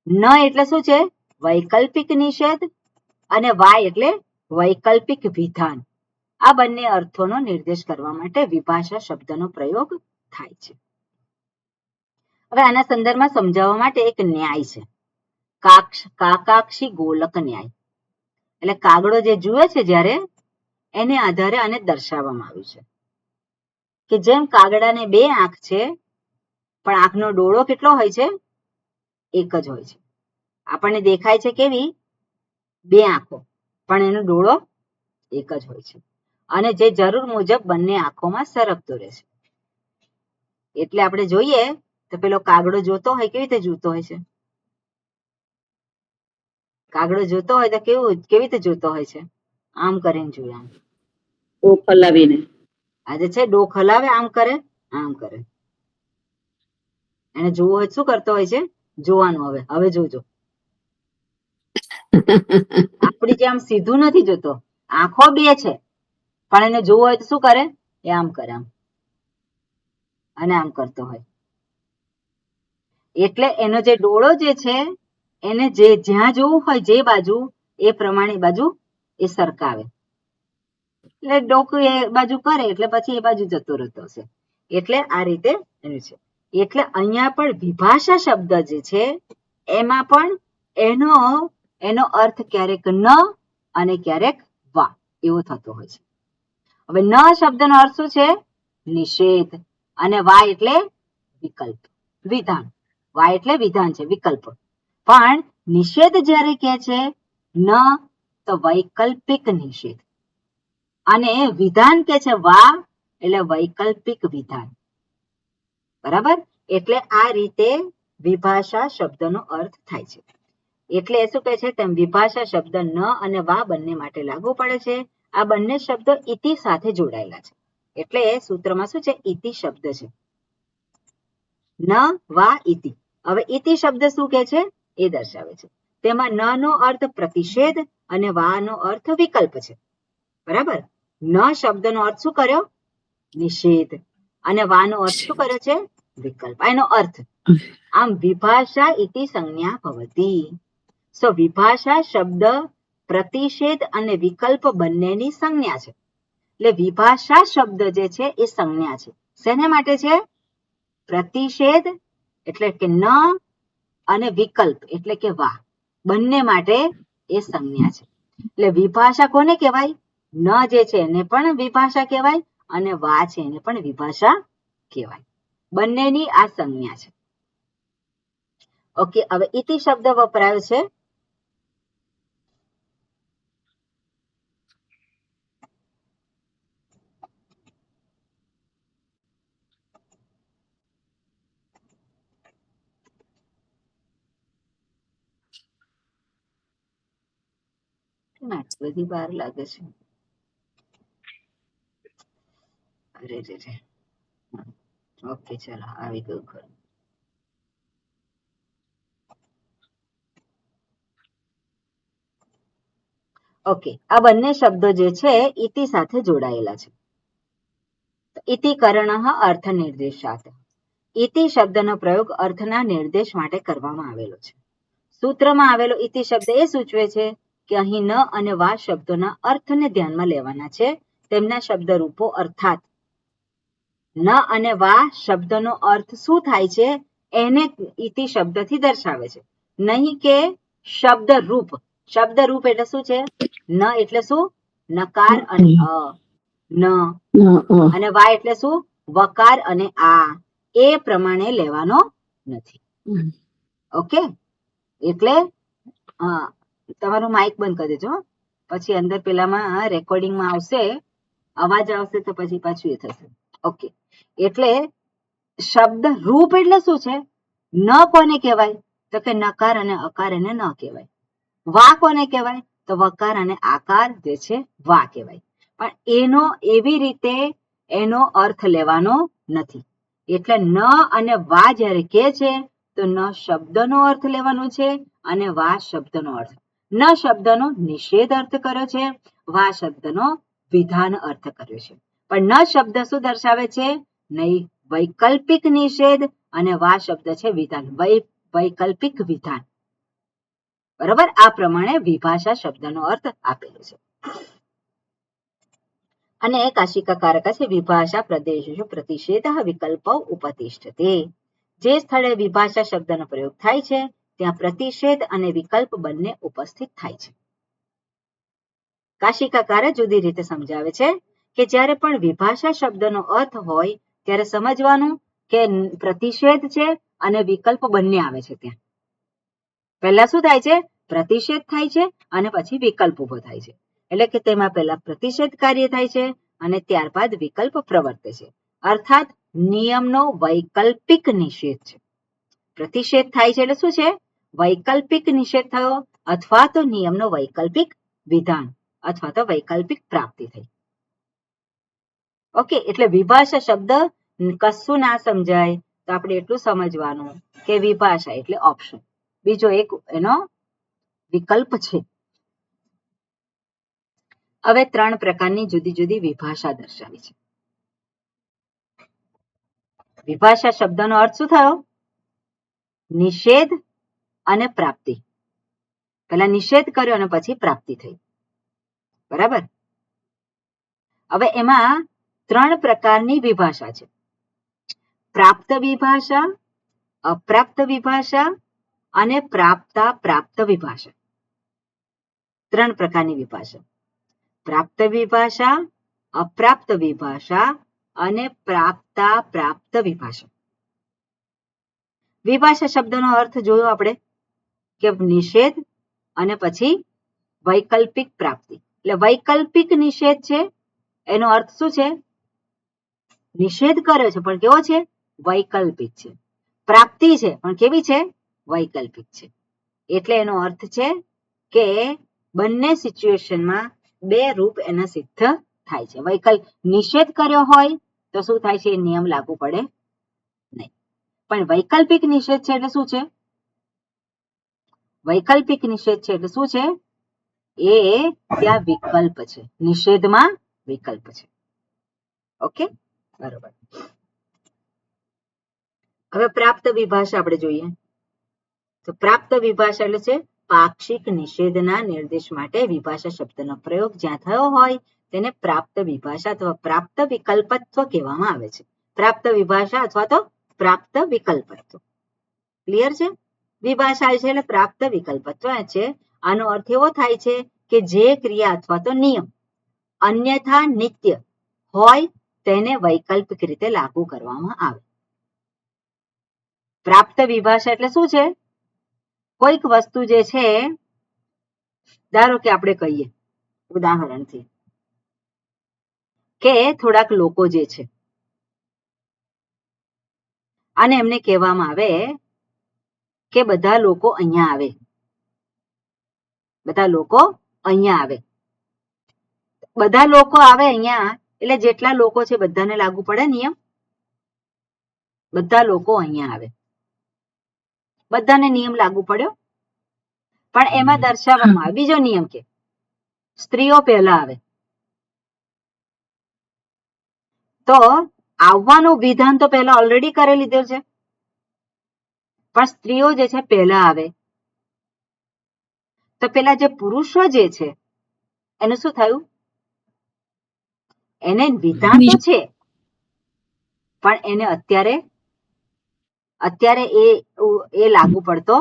ન એટલે શું છે? વૈકલ્પિક નિષેધ, અને વા એટલે વૈકલ્પિક વિધાન. આ બંને અર્થોનો નિર્દેશ કરવા માટે વિભાષા શબ્દનો પ્રયોગ થાય છે. હવે આના સંદર્ભમાં સમજાવવા માટે એક ન્યાય છે, કાકાક્ષી ગોલક ન્યાય. એટલે કાગડો જે જુએ છે જ્યારે એને આધારે આને દર્શાવવામાં આવ્યું છે કે જેમ કાગડાને 2 આંખ છે પણ આંખનો ડોળો કેટલો હોય છે? એક જ હોય છે. આપણને દેખાય છે કેવી? 2 આંખો, પણ એનો ડોળો એક જ હોય છે. અને જે જરૂર મુજબ બંને આંખોમાં સરકતો રહે છે. એટલે આપણે જોઈએ તો પેલો કાગડો જોતો હોય કેવી રીતે જોતો હોય છે? કાગડો જોતો હોય તો કેવી રીતે જોતો હોય છે? આમ કરીને જોઈએ, આમ ડોક હલાવીને. આજે છે ડોક હલાવે, આમ કરે, આમ કરે. એને જોવું હોય શું કરતો હોય છે? જોવાનું. હવે જોજો. આપણી જેમ સીધું નથી જોતો, આંખો 2 છે પણ એને જોવું હોય તો શું કરે? એ આમ કરે, આમ, અને આમ કરતો હોય. એટલે એનો જે ડોળો જે છે એને જ્યાં જોવું હોય, જે બાજુ, એ પ્રમાણે બાજુ એ સરકાવે. એટલે ડોકું એ બાજુ કરે એટલે પછી એ બાજુ જતો રહેતો હશે. એટલે આ રીતે એનું છે. એટલે અહીંયા પણ વિભાષા શબ્દ જે છે એમાં પણ એનો અર્થ ક્યારેક ન અને ક્યારેક વા એવો થતો હોય છે. હવે ન શબ્દનો અર્થ શું છે? નિષેધ. અને વા એટલે વિકલ્પ, વિધાન. વા એટલે વિધાન છે, વિકલ્પ. પણ નિષેધ જ્યારે કહે છે ન, તો વૈકલ્પિક નિષેધ. અને વિધાન કે છે વા, એટલે વૈકલ્પિક વિધાન. બરાબર? એટલે આ રીતે વિભાષા શબ્દનો અર્થ થાય છે. એટલે શું કહે છે? તેમ વિભાષા શબ્દ ન અને વા બંને માટે લાગુ પડે છે. આ બંને શબ્દો ઇતિ સાથે જોડાયેલા છે. એટલે સૂત્રમાં શું છે? ઇતિ શબ્દ છે. ન વા ઇતિ. હવે ઇતિ શબ્દ શું કહે છે એ દર્શાવે છે. તેમાં ન નો અર્થ પ્રતિષેધ અને વાનો અર્થ વિકલ્પ છે. બરાબર. ન શબ્દનો અર્થ શું કર્યો? નિષેધ. અને વાનો અર્થ શું કર્યો છે? વિકલ્પ. એનો અર્થ આમ વિભાષા ઇતિ સંજ્ઞા ભવતી. સો વિભાષા શબ્દ પ્રતિષેધ અને વિકલ્પ બંનેની સંજ્ઞા છે. એટલે વિભાષા શબ્દ જે છે એ સંજ્ઞા છે. શેને માટે છે? પ્રતિષેધ એટલે કે ન અને વિકલ્પ એટલે કે વા, બંને માટે એ સંજ્ઞા છે. એટલે વિભાષા કોને કહેવાય? ન જે છે એને પણ વિભાષા કહેવાય અને વા છે એને પણ વિભાષા કહેવાય. બંનેની આ સંજ્ઞા છે. ઓકે, હવે ઇતિ શબ્દ વપરાયો છે. બધી વાર લાગે છે. અરે રે. ઓકે, ચાલો આવી ગયું ખરું. ઓકે, આ બંને શબ્દો જે છે ઇતિ સાથે જોડાયેલા છે. ઇતિકરણ અર્થ નિર્દેશાત. ઇતિ શબ્દનો પ્રયોગ અર્થના નિર્દેશ માટે કરવામાં આવેલો છે. સૂત્રમાં આવેલો ઇતિ શબ્દ એ સૂચવે છે કે અહીં ન અને વા શબ્દોના અર્થને ધ્યાનમાં લેવાના છે. તેમના શબ્દ રૂપો અર્થાત ન અને વા શબ્દનો અર્થ શું થાય છે એને ઇતિ શબ્દથી દર્શાવે છે, નહીં કે શબ્દ રૂપ. શબ્દ રૂપ એટલે શું છે? ન એટલે શું? નકાર અને અ. ન અને વા એટલે શું? વકાર અને આ. એ પ્રમાણે લેવાનો નથી. ઓકે, એટલે તમારું માઇક બંધ કરી દેજો, પછી અંદર પેલામાં રેકોર્ડિંગમાં આવશે, અવાજ આવશે તો પછી પાછું એ થશે. ઓકે, એટલે શબ્દ રૂપ એટલે શું છે? ન કોને કહેવાય? તો કે નકાર અને અકાર એને ન કહેવાય. વા કોને કહેવાય? તો વકાર અને આકાર જે છે વા કહેવાય. પણ એનો એવી રીતે એનો અર્થ લેવાનો નથી. એટલે ન અને વા જ્યારે કહે છે તો ન શબ્દનો અર્થ લેવાનો છે અને વા શબ્દનો અર્થ. ન શબ્દનો નિષેધ અર્થ કર્યો છે, વા શબ્દનો વિધાન અર્થ કર્યો છે. પણ ન શબ્દ શું દર્શાવે છે? નહીં વૈકલ્પિક નિષેધ અને વા શબ્દ છે વિધાન, વૈકલ્પિક વિધાન. બરાબર, આ પ્રમાણે વિભાષા શબ્દનો અર્થ આપેલો છે. અને કાશિકાકારક છે વિભાષા પ્રદેશેષુ પ્રતિષેધ વિકલ્પ ઉપતિષ્ઠતે. જે સ્થળે વિભાષા શબ્દનો પ્રયોગ થાય છે ત્યાં પ્રતિષેધ અને વિકલ્પ બંને ઉપસ્થિત થાય છે. કાશિકાકારે જુદી રીતે સમજાવે છે કે જ્યારે પણ વિભાષા શબ્દનો અર્થ હોય ત્યારે સમજવાનું કે પ્રતિષેધ છે અને વિકલ્પ બંને આવે છે. ત્યાં પહેલા શું થાય છે? પ્રતિષેધ થાય છે અને પછી વિકલ્પ ઉભો થાય છે. એટલે કે તેમાં પહેલા પ્રતિષેધ કાર્ય થાય છે અને ત્યારબાદ વિકલ્પ પ્રવર્તે છે. અર્થાત નિયમનો વૈકલ્પિક નિષેધ છે. પ્રતિષેધ થાય છે એટલે શું છે? વૈકલ્પિક નિષેધ થયો અથવા તો નિયમનો વૈકલ્પિક વિધાન અથવા તો વૈકલ્પિક પ્રાપ્તિ થઈ. ઓકે, એટલે વિભાષા શબ્દ કશું ના સમજાય તો આપણે એટલું સમજવાનું કે વિભાષા એટલે ઓપ્શન, બીજો એક એનો વિકલ્પ છે. હવે 3 પ્રકારની જુદી જુદી વિભાષા દર્શાવી છે. વિભાષા શબ્દનો અર્થ શું થયો? નિષેધ અને પ્રાપ્તિ. પહેલા નિષેધ કર્યો અને પછી પ્રાપ્તિ થઈ. બરાબર. હવે એમાં 3 પ્રકારની વિભાષા છે. પ્રાપ્ત વિભાષા, અપ્રાપ્ત વિભાષા અને પ્રાપ્તા પ્રાપ્ત વિભાષા. 3 પ્રકારની વિભાષા. પ્રાપ્ત વિભાષા, અપ્રાપ્ત વિભાષા અને પ્રાપ્તા પ્રાપ્ત વિભાષા. વિભાષા શબ્દનો અર્થ જોયો આપણે કે નિષેધ અને પછી વૈકલ્પિક પ્રાપ્તિ. એટલે વૈકલ્પિક નિષેધ છે એનો અર્થ શું છે? નિષેધ કર્યો છે પણ કેવો છે? વૈકલ્પિક છે. પ્રાપ્તિ છે પણ કેવી છે? વૈકલ્પિક છે. એટલે એનો અર્થ છે કે બંને સિચ્યુએશનમાં 2 રૂપ એના સિદ્ધ થાય છે. વૈકલ્પ નિષેધ કર્યો હોય તો શું થાય છે? નિયમ લાગુ પડે નહીં. પણ વૈકલ્પિક નિષેધ છે એટલે શું છે? વૈકલ્પિક નિષેધ છે એટલે શું છે? એ ત્યાં વિકલ્પ છે, નિષેધમાં વિકલ્પ છે. ઓકે, બરોબર. હવે પ્રાપ્ત વિભાષા આપણે જોઈએ. તો પ્રાપ્ત વિભાષા એટલે છે પાક્ષિક નિષેધના નિર્દેશ માટે વિભાષા શબ્દનો પ્રયોગ જ્યાં થયો હોય તેને પ્રાપ્ત વિભાષા અથવા પ્રાપ્ત વિકલ્પત્વ કહેવામાં આવે છે. પ્રાપ્ત વિભાષા અથવા તો પ્રાપ્ત વિકલ્પત્વ. ક્લિયર છે? વિભાષા છે એટલે પ્રાપ્ત વિકલ્પત્વ છે. આનો અર્થ એવો થાય છે કે જે ક્રિયા અથવા તો નિયમ અન્યથા નિત્ય હોય તેને વૈકલ્પિક રીતે લાગુ કરવામાં આવે. પ્રાપ્ત વિભાષા એટલે શું છે? કોઈક વસ્તુ જે છે, ધારો કે આપણે કહીએ ઉદાહરણથી કે થોડાક લોકો જે છે અને એમને કહેવામાં આવે કે બધા લોકો અહીંયા આવે, બધા લોકો અહીંયા આવે. બધા લોકો આવે અહીંયા એટલે જેટલા લોકો છે બધાને લાગુ પડે નિયમ. બધા લોકો અહીંયા આવે, બધાને નિયમ લાગુ પડ્યો. પણ એમાં દર્શાવવામાં આવે બીજો નિયમ કે સ્ત્રીઓ પહેલા આવે, તો આવવાનું વિધાન તો પહેલા ઓલરેડી કરી લીધેલ છે, પણ સ્ત્રીઓ જે છે પહેલા આવે તો પેલા જે પુરુષો જે છે એનું શું થયું? એને વિધાન તો છે પણ એને અત્યારે એ લાગુ પડતો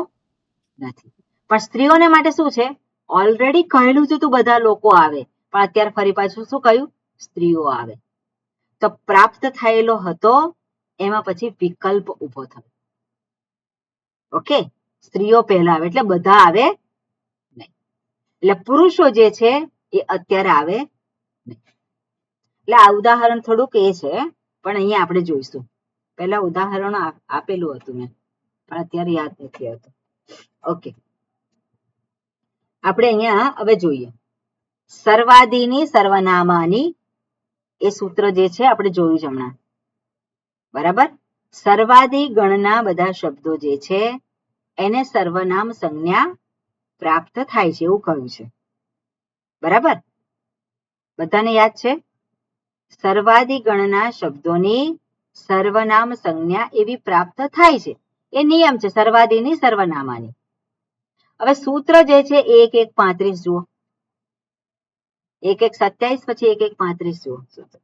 નથી. પણ સ્ત્રીઓને માટે શું છે? ઓલરેડી કહેલું છે તું બધા લોકો આવે, પણ અત્યારે ફરી પાછું શું કહ્યું? સ્ત્રીઓ આવે. તો પ્રાપ્ત થયેલો હતો એમાં પછી વિકલ્પ ઉભો થયો. ઓકે, સ્ત્રીઓ પહેલા આવે એટલે બધા આવે નહીં, એટલે પુરુષો જે છે એ અત્યારે આવે નહીં. એટલે આ ઉદાહરણ થોડુંક એ છે, પણ અહીંયા આપણે જોઈશું. પહેલા ઉદાહરણ આપેલું હતું મેં, પણ અત્યારે યાદ નથી આવતું. ઓકે, આપણે અહીંયા હવે જોઈએ સર્વાદિની સર્વનામાની એ સૂત્ર જે છે આપણે જોયું છે હમણાં, બરાબર? સર્વાદિ ગણના બધા શબ્દો જે છે એને સર્વનામ સંજ્ઞા પ્રાપ્ત થાય છે એવું કહ્યું છે, બરાબર? બધાને યાદ છે? સર્વાદિ ગણના શબ્દોની સર્વનામ સંજ્ઞા એવી પ્રાપ્ત થાય છે, એ નિયમ છે સર્વાદિની સર્વનામાની. હવે સૂત્ર જે છે 1:1:35 જુઓ, 1:1:27 પછી 1:1:35 જુઓ. સૂત્ર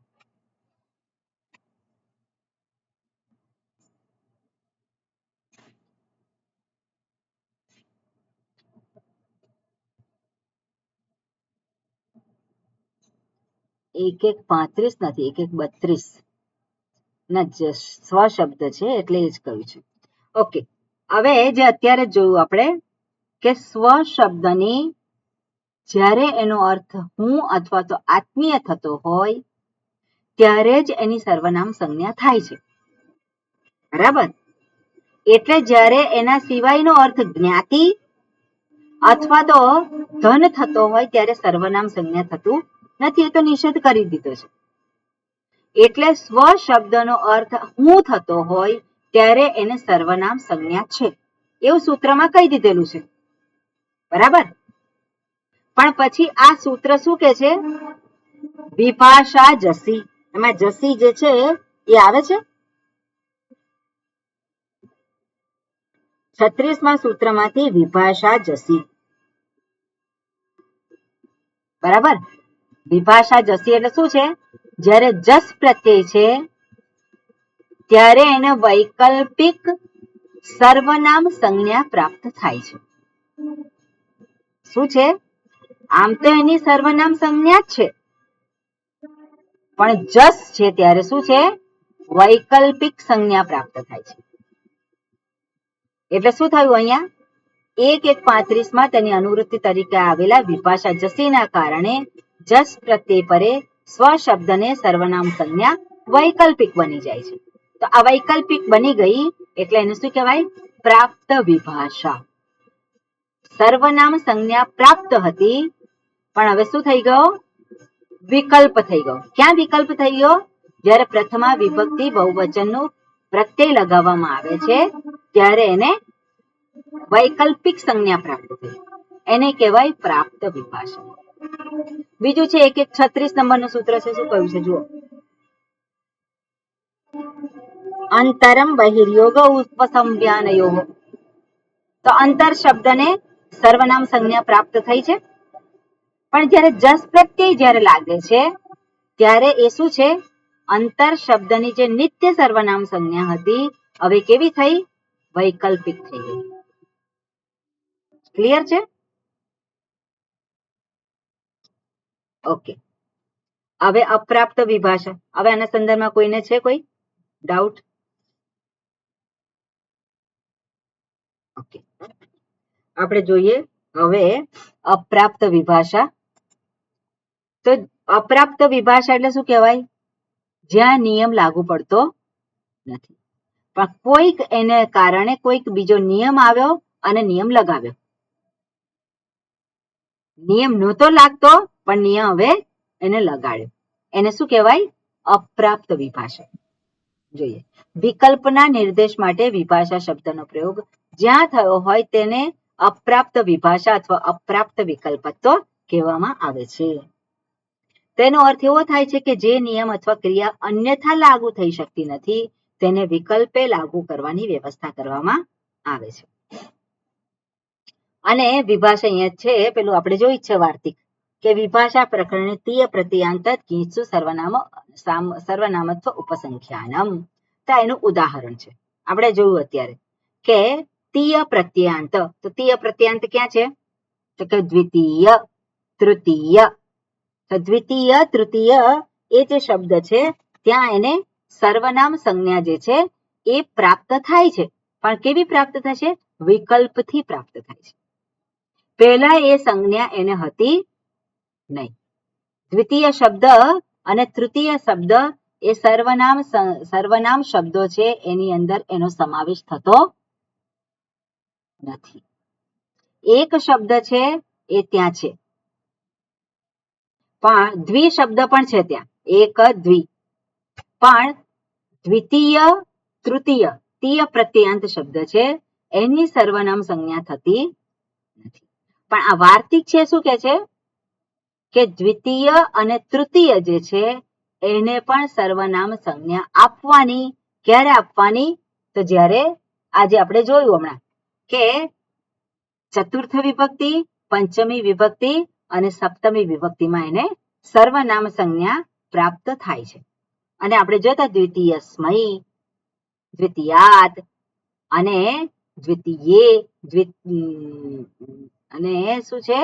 1:1:35 નથી, 1:1:32 ના સ્વ શબ્દ છે એટલે એ જ કહ્યું છે. ઓકે, હવે જે અત્યારે જોયું આપણે કે સ્વ શબ્દની જ્યારે એનો અર્થ હું અથવા તો આત્મીય થતો હોય ત્યારે જ એની સર્વનામ સંજ્ઞા થાય છે, બરાબર? એટલે જ્યારે એના સિવાયનો અર્થ જ્ઞાતિ અથવા તો ધન થતો હોય ત્યારે સર્વનામ સંજ્ઞા થતું નથી, એ તો નિષેધ કરી દીધો છે. એટલે સ્વ શબ્દનો અર્થ હું થતો હોય ત્યારે એને સર્વનામ સંજ્ઞા છે એવું સૂત્રમાં કહી દીધેલું છે, બરાબર? પણ પછી આ સૂત્ર શું કે છે? વિભાષા જસી. એમાં જસી જે છે એ આવે છે 36મા સૂત્રમાંથી વિભાષા જસી, બરાબર? વિભાષા જસી એટલે શું છે? જ્યારે જસ પ્રત્યય છે ત્યારે એને વૈકલ્પિક સર્વનામ સંજ્ઞા પ્રાપ્ત થાય છે. શું છે? આમ તો એની સર્વનામ સંજ્ઞા જ છે, પણ જસ છે ત્યારે શું છે? વૈકલ્પિક સંજ્ઞા પ્રાપ્ત થાય છે. એટલે શું થયું અહીંયા? 1:1:35 તેની અનુવૃત્તિ તરીકે આવેલા વિભાષા જસીના કારણે જસ પ્રત્યય પરે સ્વ શબ્દને સર્વનામ સંજ્ઞા વૈકલ્પિક બની જાય છે. તો આ વૈકલ્પિક બની ગઈ એટલે એને શું કહેવાય? પ્રાપ્ત વિભાષા. સર્વનામ સંજ્ઞા પ્રાપ્ત હતી પણ હવે શું થઈ ગયો? વિકલ્પ થઈ ગયો. ક્યાં વિકલ્પ થઈ ગયો? જ્યારે પ્રથમા વિભક્તિ બહુવચનનું પ્રત્યય લગાવવામાં આવે છે ત્યારે એને વૈકલ્પિક સંજ્ઞા પ્રાપ્ત થઈ. એને કહેવાય પ્રાપ્ત વિભાષા. બીજું છે 1-36 નંબરનું સૂત્ર છે. શું કહ્યું છે જુઓ. અંતરમ બહિર્યોગ ઉપસંવ્યાનયોઃ. તો અંતર શબ્દને સર્વનામ સંજ્ઞા પ્રાપ્ત થઈ છે, પણ જ્યારે જસ પ્રત્યય જ્યારે લાગે છે ત્યારે એ શું છે, અંતર શબ્દની જે નિત્ય સર્વનામ સંજ્ઞા હતી હવે કેવી થઈ, વૈકલ્પિક થઈ ગઈ. ક્લિયર છે? ઓકે. હવે અપ્રાપ્ત વિભાષા. હવે આના સંદર્ભમાં કોઈને છે કોઈ ડાઉટ? ઓકે, આપણે જોઈએ હવે અપ્રાપ્ત વિભાષા. તો અપ્રાપ્ત વિભાષા એટલે શું કહેવાય, જ્યાં નિયમ લાગુ પડતો નથી, પણ કોઈક એને કારણે કોઈક બીજો નિયમ આવ્યો અને નિયમ લગાવ્યો. નિયમ નહોતો લાગતો પણ નિયમ હવે એને લગાડ્યો. એને શું કહેવાય, અપ્રાપ્ત વિભાષા. જોઈએ, વિકલ્પના નિર્દેશ માટે વિભાષા શબ્દનો પ્રયોગ જ્યાં થયો હોય તેને અપ્રાપ્ત વિભાષા અથવા અપ્રાપ્ત વિકલ્પત્વ કહેવામાં આવે છે. તેનો અર્થ એવો થાય છે કે જે નિયમ અથવા ક્રિયા અન્યથા લાગુ થઈ શકતી નથી તેને વિકલ્પે લાગુ કરવાની વ્યવસ્થા કરવામાં આવે છે. અને વિભાષા અહીંયા છે પેલું આપણે જોઈ છે વાર્તિક કે વિભાષા પ્રકરણે તીય પ્રત્યાંત કિંચુ સર્વનામત્વ ઉપસંખ્યાનમ. તો એનું ઉદાહરણ છે આપણે જોયું અત્યારે કે તીય પ્રત્યાંત. તો તીય પ્રત્યાંત ક્યાં છે, તો કે દ્વિતીય, તૃતીય. તો દ્વિતીય તૃતીય એ જે શબ્દ છે ત્યાં એને સર્વનામ સંજ્ઞા જે છે એ પ્રાપ્ત થાય છે, પણ કેવી પ્રાપ્ત થશે, વિકલ્પથી પ્રાપ્ત થાય છે. પહેલા એ સંજ્ઞા એને હતી નહીં. દ્વિતીય શબ્દ અને તૃતીય શબ્દ એ સર્વનામ શબ્દો છે, એની અંદર એનો સમાવેશ થતો નથી. એક શબ્દ છે એ ત્યાં છે, પણ દ્વિ શબ્દ પણ છે ત્યાં, એક દ્વિ, પણ દ્વિતીય તૃતીય તીય પ્રત્યાંત શબ્દ છે એની સર્વનામ સંજ્ઞા થતી નથી. પણ આ વાર્તિક છે શું કે છે કે દ્વિતીય અને તૃતીય જે છે એને પણ સર્વનામ સંજ્ઞા આપવાની. ક્યારે આપવાની, તો જ્યારે આજે આપણે જોયું હમણાં કે ચતુર્થ વિભક્તિ, પંચમી વિભક્તિ અને સપ્તમી વિભક્તિમાં એને સર્વનામ સંજ્ઞા પ્રાપ્ત થાય છે. અને આપણે જોતા દ્વિતીયસ્મૈ, દ્વિતીયાત અને દ્વિતીયે, અને શું છે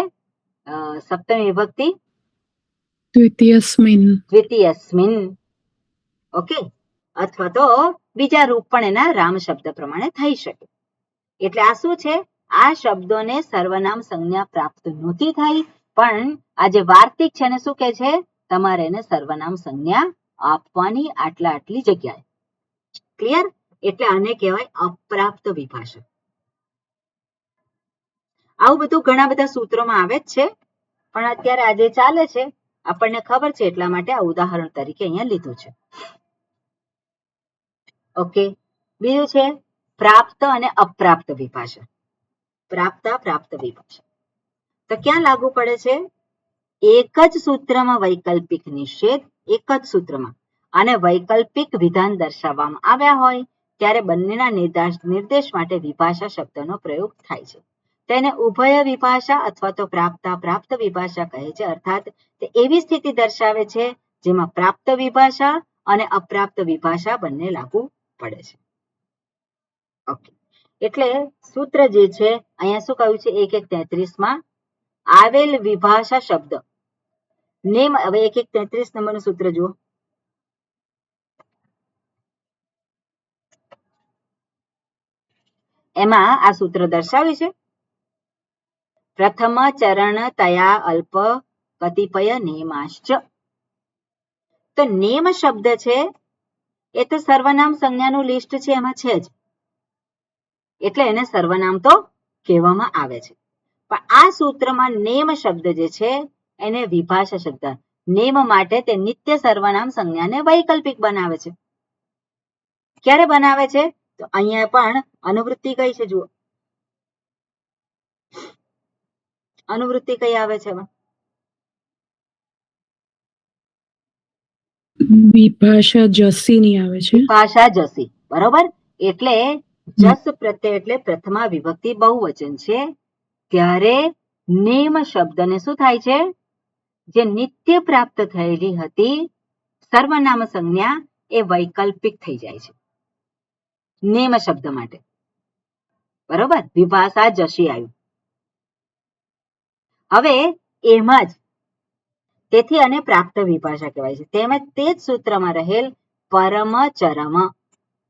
સપ્તમી વિભક્તિ દ્વિતીયસ્મિન. ઓકે, અથવા તો બીજા રૂપ પણ એના રામ શબ્દ પ્રમાણે થઈ શકે. એટલે આ શું છે, આ શબ્દોને સર્વનામ સંજ્ઞા પ્રાપ્ત નહોતી થઈ, પણ આ જે વાર્તિક છે ને શું કે છે, તમારે એને સર્વનામ સંજ્ઞા આપવાની આટલી જગ્યાએ. ક્લિયર? એટલે આને કહેવાય અપ્રાપ્ત વિભાષા. આવું બધું ઘણા બધા સૂત્રોમાં આવે જ છે, પણ અત્યારે આજે ચાલે છે આપણને ખબર છે એટલા માટે આ ઉદાહરણ તરીકે અહીંયા લીધું છે. ઓકે, બીજું છે પ્રાપ્ત અને અપ્રાપ્ત વિભાષા. પ્રાપ્ત વિભાષા તો ક્યાં લાગુ પડે છે, એક જ સૂત્રમાં વૈકલ્પિક નિષેધ, એક જ સૂત્રમાં અને વૈકલ્પિક વિધાન દર્શાવવામાં આવ્યા હોય ત્યારે બંનેના નિર્દેશ માટે વિભાષા શબ્દનો પ્રયોગ થાય છે. તેને ઉભય વિભાષા અથવા તો પ્રાપ્ત વિભાષા કહે છે. અર્થાત તે એવી સ્થિતિ દર્શાવે છે જેમાં પ્રાપ્ત વિભાષા અને અપ્રાપ્ત વિભાષા બંને લાગુ પડે છે. ઓકે, એટલે સૂત્ર જે છે અહીંયા શું કહ્યું છે, 1-1-33 આવેલ વિભાષા શબ્દ નેમ. હવે 1-1-33 નંબરનું સૂત્ર જુઓ. એમાં આ સૂત્ર દર્શાવ્યું છે, પ્રથમ ચરણ તયા અલ્પ કતિપય નેમાશ્ચ. તો નેમ શબ્દ છે એ તો સર્વનામ સંજ્ઞાનું લિસ્ટ છે એમાં છે જ, એટલે એને સર્વનામ તો કહેવામાં આવે છે. પણ આ સૂત્રમાં નેમ શબ્દ જે છે એને વિભાષા શબ્દ, નેમ માટે તે નિત્ય સર્વનામ સંજ્ઞાને વૈકલ્પિક બનાવે છે. ક્યારે બનાવે છે, તો અહીંયા પણ અનુવૃત્તિ કઈ છે જુઓ, અનુવૃત્તિ કઈ આવે છે? વિભાષા જસી ની આવે છે. વિભાષા જસી, બરોબર. એટલે જસ પ્રત્યય એટલે પ્રથમા વિભક્તિ બહુવચન છે, ત્યારે નેમ શબ્દને શું થાય છે? જે નિત્ય પ્રાપ્ત થયેલી હતી સર્વનામ સંજ્ઞા એ વૈકલ્પિક થઈ જાય છે નેમ શબ્દ માટે, બરોબર. વિભાષા જશી આવ્યું. હવે એમાં જ તેથી આને પ્રાપ્ત વિભાષા કહેવાય છે. તેમજ તે જ સૂત્રમાં રહેલ પરમ ચરમ,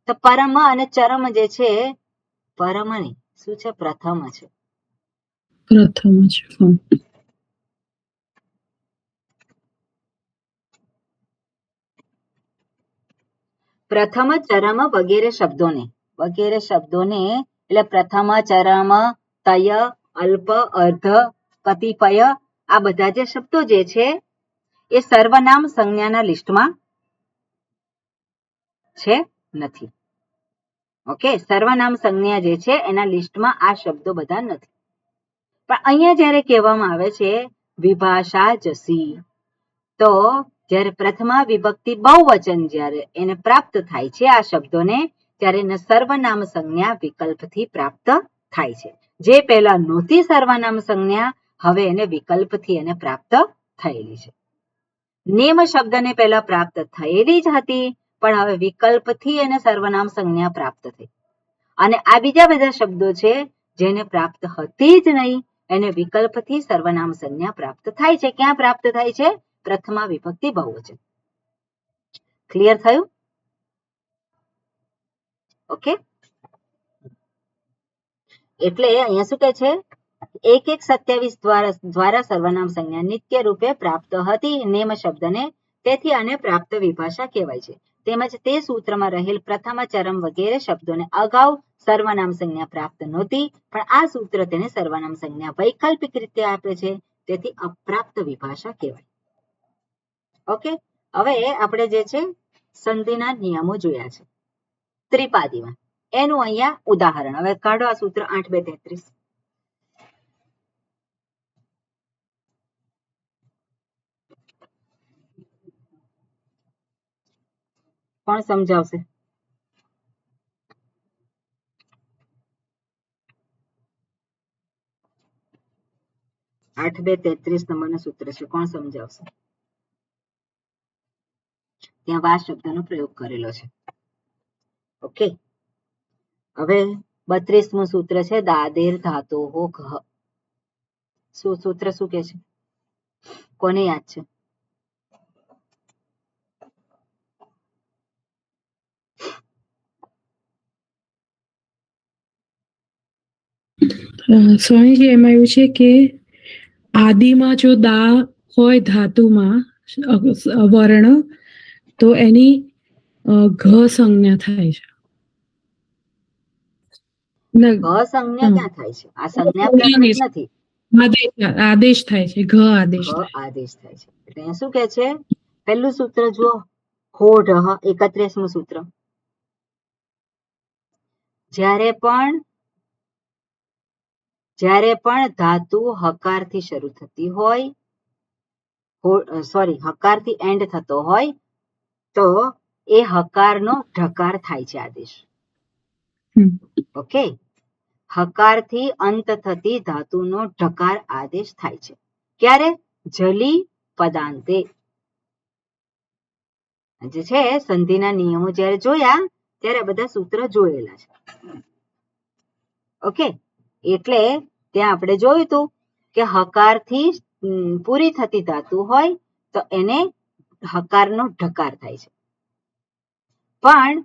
તો પરમ અને ચરમ જે છે, પરમ નહીં, શું છે? પ્રથમ છે. પ્રથમ છે. પ્રથમ ચરમ વગેરે શબ્દોને એટલે પ્રથમ ચરમ, તય, અલ્પ, અર્ધ, કતિપય, આ બધા જે શબ્દો જે છે એ સર્વનામ સંજ્ઞાના લિસ્ટમાં છે નથી. ઓકે, સર્વનામ સંજ્ઞા જે છે એના લિસ્ટમાં આ શબ્દો બધા નથી. પણ અહીંયા જ્યારે કહેવામાં આવે છે વિભાષા જસી, તો જ્યારે પ્રથમા વિભક્તિ બહુવચન જ્યારે એને પ્રાપ્ત થાય છે આ શબ્દોને, ત્યારે એને સર્વનામ સંજ્ઞા વિકલ્પથી પ્રાપ્ત થાય છે. જે પહેલા નહોતી સર્વનામ સંજ્ઞા, હવે એને વિકલ્પથી એને પ્રાપ્ત થયેલી છે. નેમ શબ્દને પહેલા પ્રાપ્ત થયેલી જ હતી, પણ હવે વિકલ્પથી એને સર્વનામ સંજ્ઞા પ્રાપ્ત થઈ. અને આ બીજા બધા શબ્દો છે જેને પ્રાપ્ત હતી જ નહીં, એને વિકલ્પથી સર્વનામ સંજ્ઞા પ્રાપ્ત થાય છે. ક્યાં પ્રાપ્ત થાય છે? પ્રથમા વિભક્તિ બહુવચન. ક્લિયર થયું? ઓકે, એટલે અહીંયા શું કહે છે? 1-1-27 દ્વારા સર્વનામ સંજ્ઞા નિત્ય રૂપે પ્રાપ્ત હતી નેમ શબ્દને, તેથી આને પ્રાપ્ત વિભાષા કહેવાય છે. તેમજ તે સૂત્રમાં રહેલ પ્રથમ ચરમ વગેરે શબ્દોને અગાઉ સર્વનામ સંજ્ઞા પ્રાપ્ત નહોતી, પણ આ સૂત્ર તેને સર્વનામ સંજ્ઞા વૈકલ્પિક રીતે આપે છે, તેથી અપ્રાપ્ત વિભાષા કહેવાય. ઓકે, હવે આપણે જે છે સંધિના નિયમો જોયા છે ત્રિપાદીમાં, એનું અહીંયા ઉદાહરણ. હવે કાઢો આ સૂત્ર 8-2-33. કોણ સમજાવશે? આઠ 2-33 નંબરનું સૂત્ર છે, કોણ સમજાવશે? ત્યાં વા શબ્દનો પ્રયોગ કરેલો છે. ઓકે, હવે 32મું સૂત્ર છે દાદેર ધાતો હો ઘ. સૂત્ર શું કે છે? કોને યાદ છે? સ્વામીજી, એમાં એવું છે કે આદિમાં જો દા હોય ધાતુમાં વર્ણ, તો એની ઘ સંજ્ઞા થાય છે. ઘ સંજ્ઞા ક્યાં થાય છે? આ સંજ્ઞા પ્રકૃત નથી, આદેશ થાય છે. ઘ આદેશ થાય છે. એટલે શું કે છે? પહેલું સૂત્ર જુઓ, હોઢ, 31મું સૂત્ર. જ્યારે પણ ધાતુ હકારથી શરૂ થતી હોય, હકારથી એન્ડ થતો હોય, તો એ હકારનો ઢકાર થાય છે આદેશ. ઓકે, હકારથી અંત થતી ધાતુનો ઢકાર આદેશ થાય છે. ક્યારે? જલી પદાંતે. જે છે સંધિના નિયમો જ્યારે જોયા ત્યારે બધા સૂત્ર જોયેલા છે. ઓકે, એટલે ત્યાં આપણે જોયું હતું કે હકારથી પૂરી થતી ધાતુ હોય તો એને હકારનો ઢકાર થાય છે, પણ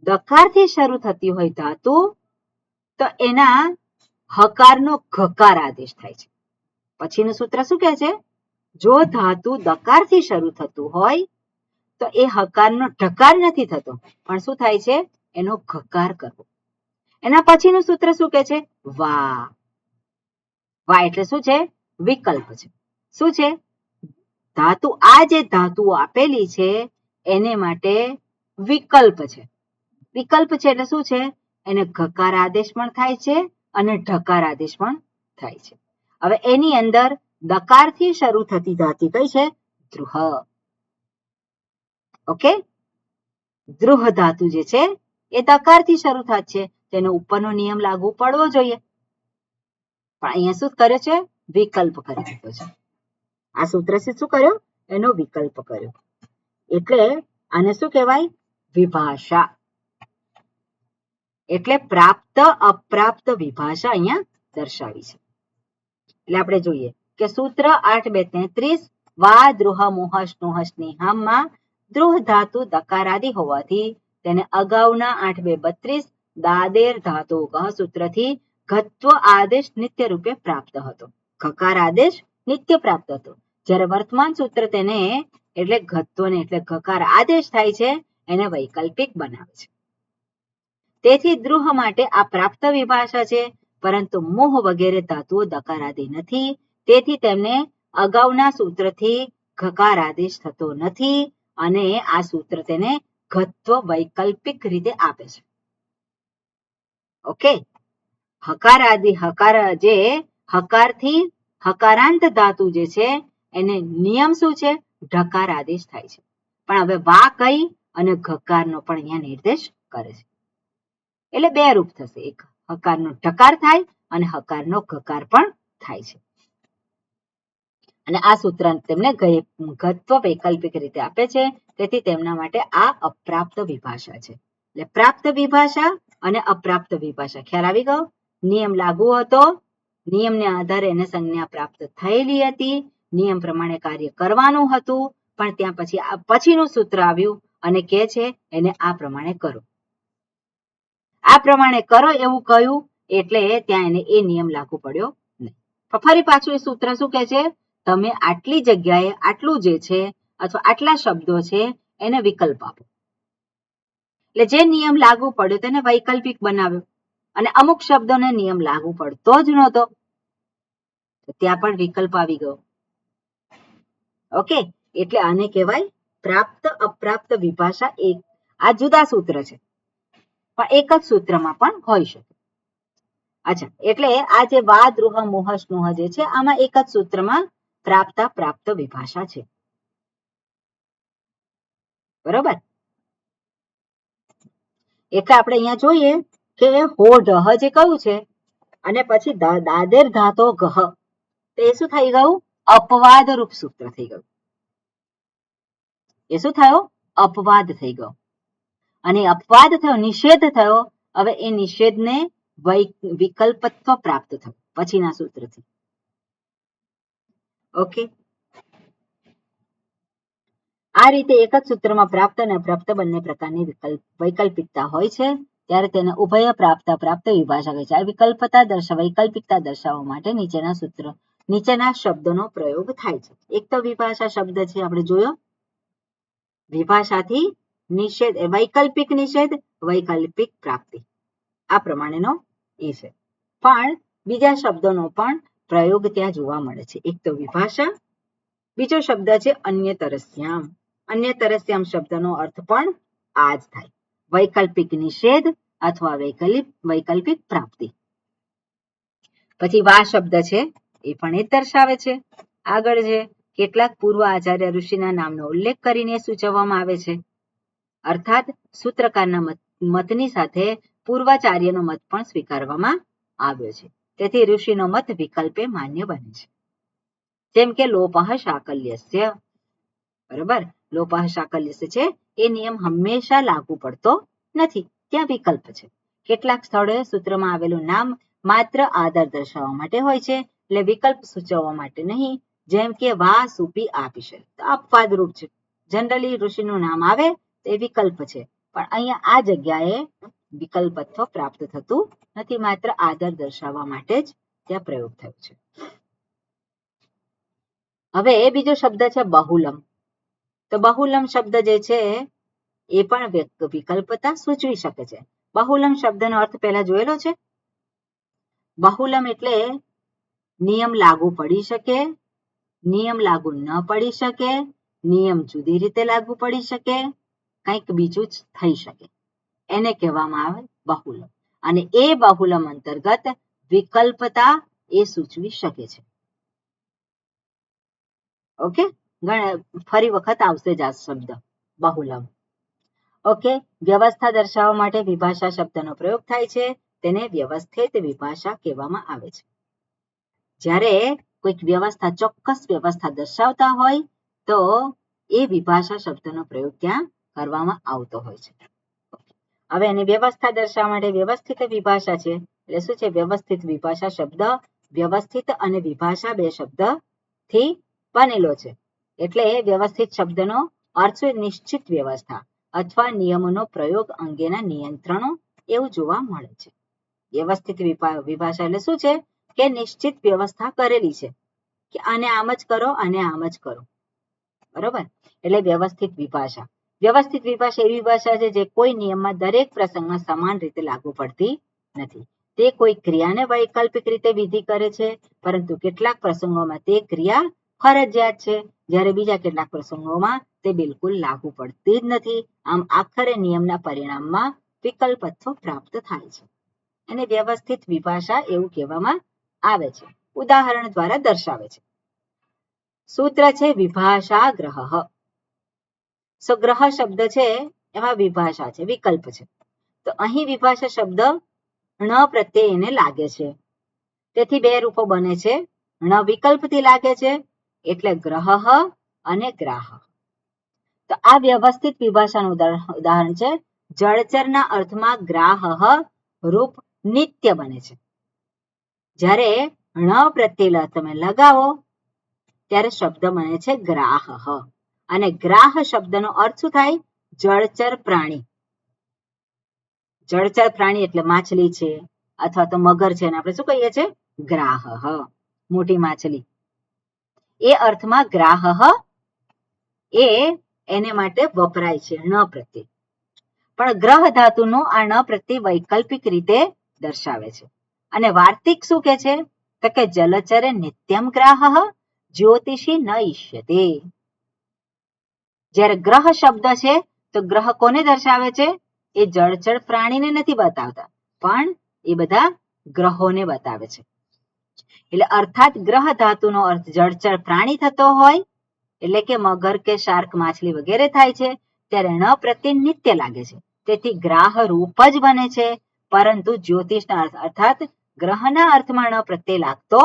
દકારથી શરૂ થતી હોય ધાતુ તો એના હકારનો ઘકાર આદેશ થાય છે. પછીનું સૂત્ર શું કહે છે? જો ધાતુ દકારથી શરૂ થતું હોય તો એ હકારનો ઢકાર નથી થતો, પણ શું થાય છે? એનો ઘકાર કરવો. એના પછીનું સૂત્ર શું કહે છે? વા. વા એટલે શું છે? વિકલ્પ છે. શું છે? ધાતુ, આ જે ધાતુ આપેલી છે એને માટે વિકલ્પ છે. વિકલ્પ છે એટલે શું છે? એને ઘકાર આદેશ પણ થાય છે અને ઢકાર આદેશ પણ થાય છે. હવે એની અંદર દકારથી શરૂ થતી ધાતુ કઈ છે? દ્રુહ. ઓકે, દ્રુહ ધાતુ જે છે એ દકારથી શરૂ થાય છે, તેનો ઉપરનો નિયમ લાગુ પડવો જોઈએ, પણ અહીંયા શું કરે છે? વિકલ્પ કરી દીધો છે. આ સૂત્રથી શું કર્યો? એનો વિકલ્પ કર્યો. એટલે આને શું કહેવાય? વિભાષા. એટલે પ્રાપ્ત અપ્રાપ્ત વિભાષા અહીંયા દર્શાવી છે. એટલે આપણે જોઈએ કે સૂત્ર 8-2-33 વા દ્રુહ મોહ સ્નુહ સ્નેહામાં દ્રુહ ધાતુ દકારાદિ હોવાથી તેને અગાઉના 8-2-32 દાદેર ધાતુ ગહ સૂત્રથી ઘત્વ આદેશ નિત્ય રૂપે પ્રાપ્ત હતો. ઘકાર આદેશ નિત્ય પ્રાપ્ત હતો. જ્યારે વર્તમાન સૂત્ર તેને એટલે ઘત્વને એટલે ઘકાર આદેશ થાય છે એને વૈકલ્પિક બનાવે છે. તેથી દ્રુહ માટે આ પ્રાપ્ત વિભાષા છે, પરંતુ મોહ વગેરે ધાતુઓ દકારાદી નથી, તેથી તેમને અગાઉના સૂત્રથી ઘકાર આદેશ થતો નથી અને આ સૂત્ર તેને ઘત્વ વૈકલ્પિક રીતે આપે છે. ઓકે, હકાર આદિ હકાર જે હકારથી હકારાંત ધાતુ જે છે એને નિયમ શું છે? ઢકાર આદેશ થાય છે. પણ હવે વા કઈ અને ઘકારનો પણ અહીંયા નિર્દેશ કરે છે. એટલે બે રૂપ થશે, એક હકારનો ઢકાર થાય અને હકારનો ઘકાર પણ થાય છે. અને આ સૂત્ર તેમને ઘત્વ વૈકલ્પિક રીતે આપે છે, તેથી તેમના માટે આ અપ્રાપ્ત વિભાષા છે. એટલે પ્રાપ્ત વિભાષા અને અપ્રાપ્ત વિભાષા ખ્યાલ આવી ગયો? નિયમ લાગુ હતો, નિયમને આધારે એને સંજ્ઞા પ્રાપ્ત થયેલી હતી, નિયમ પ્રમાણે કાર્ય કરવાનું હતું, પણ ત્યાં પછીનું સૂત્ર આવ્યું અને કહે છે એને આ પ્રમાણે કરો. આ પ્રમાણે કરો એવું કહ્યું એટલે ત્યાં એને એ નિયમ લાગુ પડ્યો નહીં. ફરી પાછું એ સૂત્ર શું કહે છે? તમે આટલી જગ્યાએ આટલું જે છે અથવા આટલા શબ્દો છે એને વિકલ્પ આપો. એટલે જે નિયમ લાગુ પડ્યો તેને વૈકલ્પિક બનાવ્યો અને અમુક શબ્દોને નિયમ લાગુ પડતો જ નહોતો, ત્યાં પણ વિકલ્પ આવી ગયો. ઓકે, એટલે આને કહેવાય પ્રાપ્ત અપ્રાપ્ત વિભાષા. એક આ જુદા સૂત્ર છે, પણ એક જ સૂત્રમાં પણ હોઈ શકે. અચ્છા, એટલે આ જે વા દ્રુહ મોહ સ્નુહ જે છે આમાં એક જ સૂત્રમાં પ્રાપ્ત પ્રાપ્ત વિભાષા છે. બરોબર? એટલે આપણે અહીંયા જોઈએ કે હો ઢહ જે કહ્યું છે અને પછી દાદેર ધાતો ગહ, તે શું થઈ ગયું? અપવાદ રૂપ સૂત્ર થઈ ગયું. એ શું થયો? અપવાદ થઈ ગયો. અને અપવાદ થયો, નિષેધ થયો. હવે એ નિષેધને વિકલ્પત્વ પ્રાપ્ત થયું પછીના સૂત્રથી. ઓકે, આ રીતે એક જ સૂત્રમાં પ્રાપ્ત અને અપ્રાપ્ત બંને પ્રકારની વૈકલ્પિકતા હોય છે, ત્યારે તેને ઉભય પ્રાપ્ત પ્રાપ્ત વિભાષા કહે છે. આ વૈકલ્પિકતા દર્શાવવા માટે નીચેના શબ્દોનો પ્રયોગ થાય છે. એક તો વિભાષા શબ્દ છે આપણે જોયો, વિભાષાથી નિષેધ, વૈકલ્પિક નિષેધ, વૈકલ્પિક પ્રાપ્તિ, આ પ્રમાણેનો એ છે. પણ બીજા શબ્દોનો પણ પ્રયોગ ત્યાં જોવા મળે છે. એક તો વિભાષા, બીજો શબ્દ છે અન્યતરસ્યામ. અન્યતરસ્યામ શબ્દનો અર્થ પણ આ જ થાય, વૈકલ્પિક નિષેધ અથવા વૈકલ્પિક પ્રાપ્તિ. પછી વા શબ્દ છે એ પણ એ દર્શાવે છે. આગળ છે કેટલાક પૂર્વ આચાર્ય ઋષિના નામનો ઉલ્લેખ કરીને સૂચવવામાં આવે છે, અર્થાત સૂત્રકારના મતની સાથે પૂર્વાચાર્યનો મત પણ સ્વીકારવામાં આવ્યો છે, તેથી ઋષિનો મત વિકલ્પે માન્ય બને છે. જેમ કે લોપઃ શાકલ્યસ્ય. બરોબર, લોપઃ શાકલ્યસ્ય છે એ નિયમ હંમેશા લાગુ પડતો નથી, ત્યાં વિકલ્પ છે. કેટલાક સ્થળોએ સૂત્રમાં આવેલું નામ માત્ર આદર દર્શાવવા માટે હોય છે, એટલે વિકલ્પ સૂચવવા માટે નહીં. જેમ કે વા સુપી આપીશે, તો અપવાદ રૂપ છે. જનરલી ઋષિનું નામ આવે તો એ વિકલ્પ છે, પણ અહીંયા આ જગ્યાએ વિકલ્પત્વ પ્રાપ્ત થતું નથી, માત્ર આદર દર્શાવવા માટે જ ત્યાં પ્રયોગ થયો છે. હવે એ બીજો શબ્દ છે બહુલમ. તો બહુલમ શબ્દ જે છે એ પણ વિકલ્પતા સૂચવી શકે છે. બહુલમ શબ્દનો અર્થ પહેલા જોયેલો છે. બહુલમ એટલે નિયમ લાગુ પડી શકે, નિયમ લાગુ ન પડી શકે, નિયમ જુદી રીતે લાગુ પડી શકે, કંઈક બીજું જ થઈ શકે, એને કહેવામાં આવે બહુલમ. અને એ બહુલમ અંતર્ગત વિકલ્પતા એ સૂચવી શકે છે. ઓકે, ફરી વખત આવશે જ આ શબ્દ બહુલમ. ઓકે, વ્યવસ્થા દર્શાવવા માટે વિભાષા શબ્દનો પ્રયોગ થાય છે, તેને વ્યવસ્થિત વિભાષા કહેવામાં આવે છે. જ્યારે કોઈક વ્યવસ્થા, ચોક્કસ વ્યવસ્થા દર્શાવતા હોય તો એ વિભાષા શબ્દનો પ્રયોગ ત્યાં કરવામાં આવતો હોય છે. હવે એની વ્યવસ્થા દર્શાવવા માટે વ્યવસ્થિત વિભાષા છે, એટલે શું છે? વ્યવસ્થિત વિભાષા શબ્દ વ્યવસ્થિત અને વિભાષા બે શબ્દથી બનેલો છે. એટલે વ્યવસ્થિત શબ્દનો અર્થ છે નિશ્ચિત વ્યવસ્થા અથવા નિયમોનો પ્રયોગ અંગેના નિયંત્રણો એવું જોવા મળે છે. વ્યવસ્થિત વિભાષા એટલે શું છે? કે નિશ્ચિત વ્યવસ્થા કરેલી છે કે આને આમ જ કરો અને આમ જ કરો, બરોબર? એટલે વ્યવસ્થિત વિભાષા. વ્યવસ્થિત વિભાષા એવી ભાષા છે જે કોઈ નિયમમાં દરેક પ્રસંગમાં સમાન રીતે લાગુ પડતી નથી. તે કોઈ ક્રિયાને વૈકલ્પિક રીતે વિધિ કરે છે, પરંતુ કેટલાક પ્રસંગોમાં તે ક્રિયા ફરજિયાત છે, જ્યારે બીજા કેટલાક પ્રસંગોમાં તે બિલકુલ લાગુ પડતી જ નથી. આમ આખરે નિયમના પરિણામમાં વિકલ્પત્વ પ્રાપ્ત થાય છે. એને વ્યવસ્થિત વિભાષા એવું કહેવામાં આવે છે. ઉદાહરણ દ્વારા દર્શાવે છે. સૂત્ર છે વિભાષા ગ્રહ. સો ગ્રહ શબ્દ છે એમાં વિભાષા છે, વિકલ્પ છે. તો અહીં વિભાષા શબ્દ ણ પ્રત્યે એને લાગે છે, તેથી બે રૂપો બને છે. ણ વિકલ્પથી લાગે છે એટલે ગ્રહ અને ગ્રાહ. તો આ વ્યવસ્થિત વિભાષાનું ઉદાહરણ છે. જળચરના અર્થમાં ગ્રાહ રૂપ નિત્ય બને છે. જ્યારે ણ પ્રત્યે તમે લગાવો ત્યારે શબ્દ બને છે ગ્રાહ. અને ગ્રાહ શબ્દનો અર્થ શું થાય? જળચર પ્રાણી. જળચર પ્રાણી એટલે માછલી છે અથવા તો મગર છે, આપણે શું કહીએ છીએ? ગ્રાહ, મોટી માછલી. એ અર્થમાં ગ્રાહ એ એને માટે વપરાય છે ણ પ્રત્યે. પણ ગ્રહ ધાતુનો આ ણ પ્રત્યે વૈકલ્પિક રીતે દર્શાવે છે. અને વાર્તિક શું કે છે? તો કે જલચરે નિત્યમ ગ્રાહ જ્યોતિષી ન ઈષ્યતે. જ્યારે ગ્રહ શબ્દ છે તો ગ્રહ કોને દર્શાવે છે? એ જળચર પ્રાણીને નથી બતાવતા, પણ એ બધા ગ્રહોને બતાવે છે. એટલે અર્થાત ગ્રહ ધાતુનો અર્થ જળચર પ્રાણી થતો હોય, એટલે કે મગર કે શાર્ક માછલી વગેરે થાય છે, ત્યારે ણ પ્રત્યે નિત્ય લાગે છે, તેથી ગ્રાહ રૂપ જ બને છે. પરંતુ જ્યોતિષના અર્થ અર્થાત ગ્રહના અર્થમાં ણ પ્રત્યે લાગતો